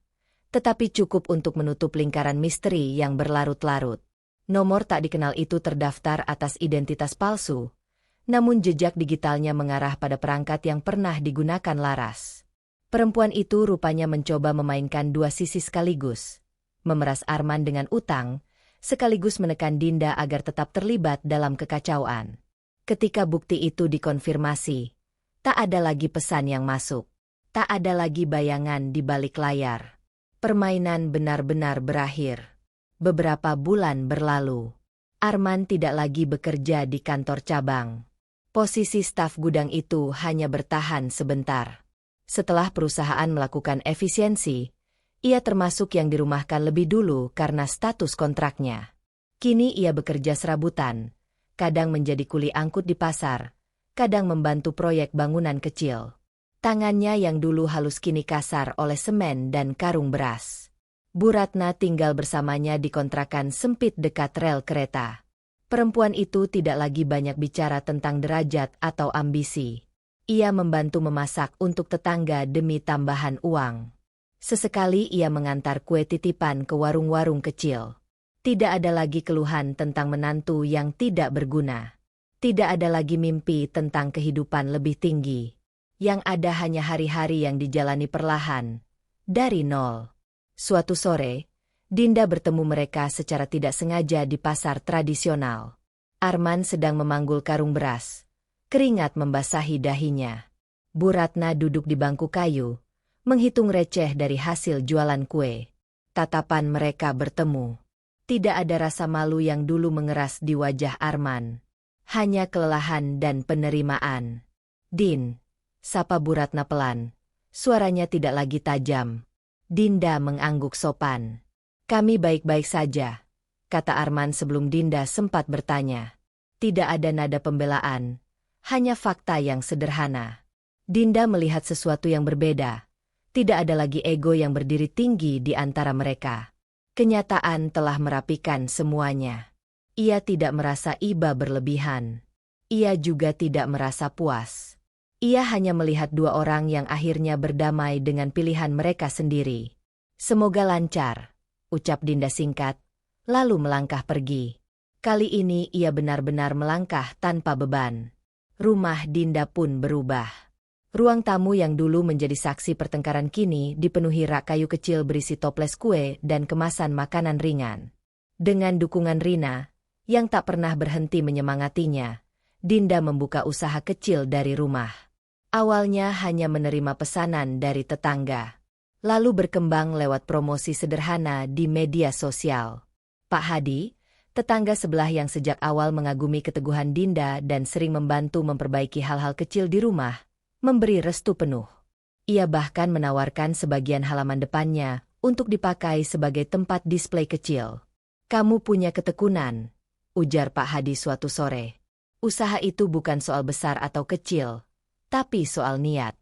tetapi cukup untuk menutup lingkaran misteri yang berlarut-larut. Nomor tak dikenal itu terdaftar atas identitas palsu, namun jejak digitalnya mengarah pada perangkat yang pernah digunakan Laras. Perempuan itu rupanya mencoba memainkan dua sisi sekaligus, memeras Arman dengan utang, sekaligus menekan Dinda agar tetap terlibat dalam kekacauan. Ketika bukti itu dikonfirmasi, tak ada lagi pesan yang masuk, tak ada lagi bayangan di balik layar. Permainan benar-benar berakhir. Beberapa bulan berlalu. Arman tidak lagi bekerja di kantor cabang. Posisi staf gudang itu hanya bertahan sebentar. Setelah perusahaan melakukan efisiensi, ia termasuk yang dirumahkan lebih dulu karena status kontraknya. Kini ia bekerja serabutan, kadang menjadi kuli angkut di pasar, kadang membantu proyek bangunan kecil. Tangannya yang dulu halus kini kasar oleh semen dan karung beras. Bu Ratna tinggal bersamanya di kontrakan sempit dekat rel kereta. Perempuan itu tidak lagi banyak bicara tentang derajat atau ambisi. Ia membantu memasak untuk tetangga demi tambahan uang. Sesekali ia mengantar kue titipan ke warung-warung kecil. Tidak ada lagi keluhan tentang menantu yang tidak berguna. Tidak ada lagi mimpi tentang kehidupan lebih tinggi. Yang ada hanya hari-hari yang dijalani perlahan, dari nol. Suatu sore, Dinda bertemu mereka secara tidak sengaja di pasar tradisional. Arman sedang memanggul karung beras. Keringat membasahi dahinya. Bu Ratna duduk di bangku kayu, menghitung receh dari hasil jualan kue. Tatapan mereka bertemu. Tidak ada rasa malu yang dulu mengeras di wajah Arman. Hanya kelelahan dan penerimaan. Din, sapa Bu Ratna pelan. Suaranya tidak lagi tajam. Dinda mengangguk sopan. Kami baik-baik saja, kata Arman sebelum Dinda sempat bertanya. Tidak ada nada pembelaan, hanya fakta yang sederhana. Dinda melihat sesuatu yang berbeda. Tidak ada lagi ego yang berdiri tinggi di antara mereka. Kenyataan telah merapikan semuanya. Ia tidak merasa iba berlebihan. Ia juga tidak merasa puas. Ia hanya melihat dua orang yang akhirnya berdamai dengan pilihan mereka sendiri. Semoga lancar, ucap Dinda singkat, lalu melangkah pergi. Kali ini ia benar-benar melangkah tanpa beban. Rumah Dinda pun berubah. Ruang tamu yang dulu menjadi saksi pertengkaran kini dipenuhi rak kayu kecil berisi toples kue dan kemasan makanan ringan. Dengan dukungan Rina, yang tak pernah berhenti menyemangatinya, Dinda membuka usaha kecil dari rumah. Awalnya hanya menerima pesanan dari tetangga, lalu berkembang lewat promosi sederhana di media sosial. Pak Hadi, tetangga sebelah yang sejak awal mengagumi keteguhan Dinda dan sering membantu memperbaiki hal-hal kecil di rumah, memberi restu penuh. Ia bahkan menawarkan sebagian halaman depannya untuk dipakai sebagai tempat display kecil. "Kamu punya ketekunan," ujar Pak Hadi suatu sore. "Usaha itu bukan soal besar atau kecil, tapi soal niat."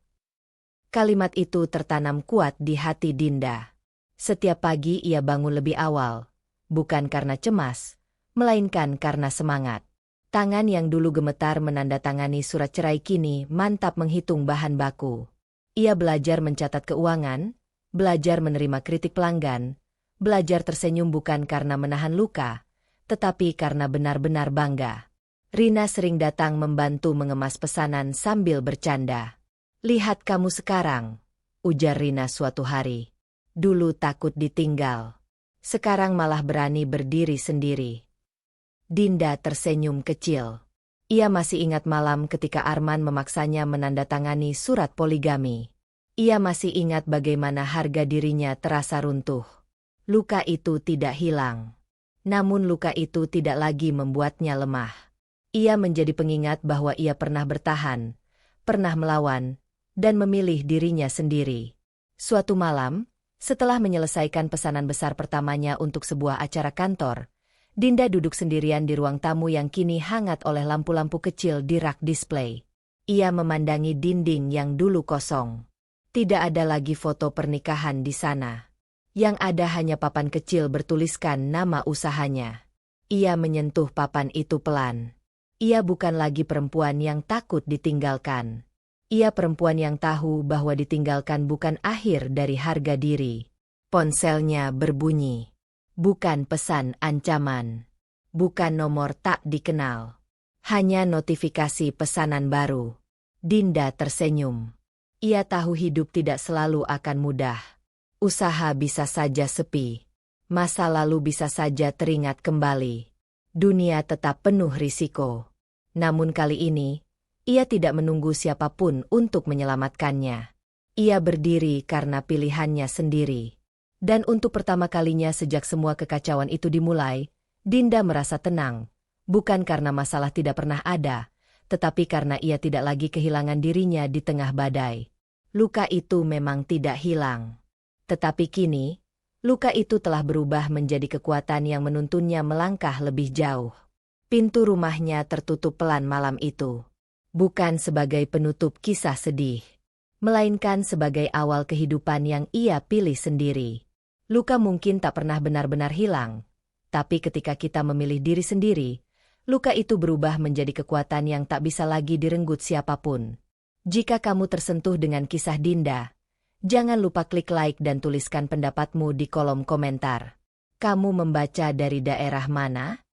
Kalimat itu tertanam kuat di hati Dinda. Setiap pagi ia bangun lebih awal, bukan karena cemas, melainkan karena semangat. Tangan yang dulu gemetar menandatangani surat cerai kini mantap menghitung bahan baku. Ia belajar mencatat keuangan, belajar menerima kritik pelanggan, belajar tersenyum bukan karena menahan luka, tetapi karena benar-benar bangga. Rina sering datang membantu mengemas pesanan sambil bercanda. "Lihat kamu sekarang," ujar Rina suatu hari. "Dulu takut ditinggal, sekarang malah berani berdiri sendiri." Dinda tersenyum kecil. Ia masih ingat malam ketika Arman memaksanya menandatangani surat poligami. Ia masih ingat bagaimana harga dirinya terasa runtuh. Luka itu tidak hilang. Namun luka itu tidak lagi membuatnya lemah. Ia menjadi pengingat bahwa ia pernah bertahan, pernah melawan, dan memilih dirinya sendiri. Suatu malam, setelah menyelesaikan pesanan besar pertamanya untuk sebuah acara kantor, Dinda duduk sendirian di ruang tamu yang kini hangat oleh lampu-lampu kecil di rak display. Ia memandangi dinding yang dulu kosong. Tidak ada lagi foto pernikahan di sana. Yang ada hanya papan kecil bertuliskan nama usahanya. Ia menyentuh papan itu pelan. Ia bukan lagi perempuan yang takut ditinggalkan. Ia perempuan yang tahu bahwa ditinggalkan bukan akhir dari harga diri. Ponselnya berbunyi. Bukan pesan ancaman. Bukan nomor tak dikenal. Hanya notifikasi pesanan baru. Dinda tersenyum. Ia tahu hidup tidak selalu akan mudah. Usaha bisa saja sepi. Masa lalu bisa saja teringat kembali. Dunia tetap penuh risiko. Namun kali ini, ia tidak menunggu siapapun untuk menyelamatkannya. Ia berdiri karena pilihannya sendiri. Dan untuk pertama kalinya sejak semua kekacauan itu dimulai, Dinda merasa tenang, bukan karena masalah tidak pernah ada, tetapi karena ia tidak lagi kehilangan dirinya di tengah badai. Luka itu memang tidak hilang. Tetapi kini, luka itu telah berubah menjadi kekuatan yang menuntunnya melangkah lebih jauh. Pintu rumahnya tertutup pelan malam itu. Bukan sebagai penutup kisah sedih, melainkan sebagai awal kehidupan yang ia pilih sendiri. Luka mungkin tak pernah benar-benar hilang, tapi ketika kita memilih diri sendiri, luka itu berubah menjadi kekuatan yang tak bisa lagi direnggut siapapun. Jika kamu tersentuh dengan kisah Dinda, jangan lupa klik like dan tuliskan pendapatmu di kolom komentar. Kamu membaca dari daerah mana?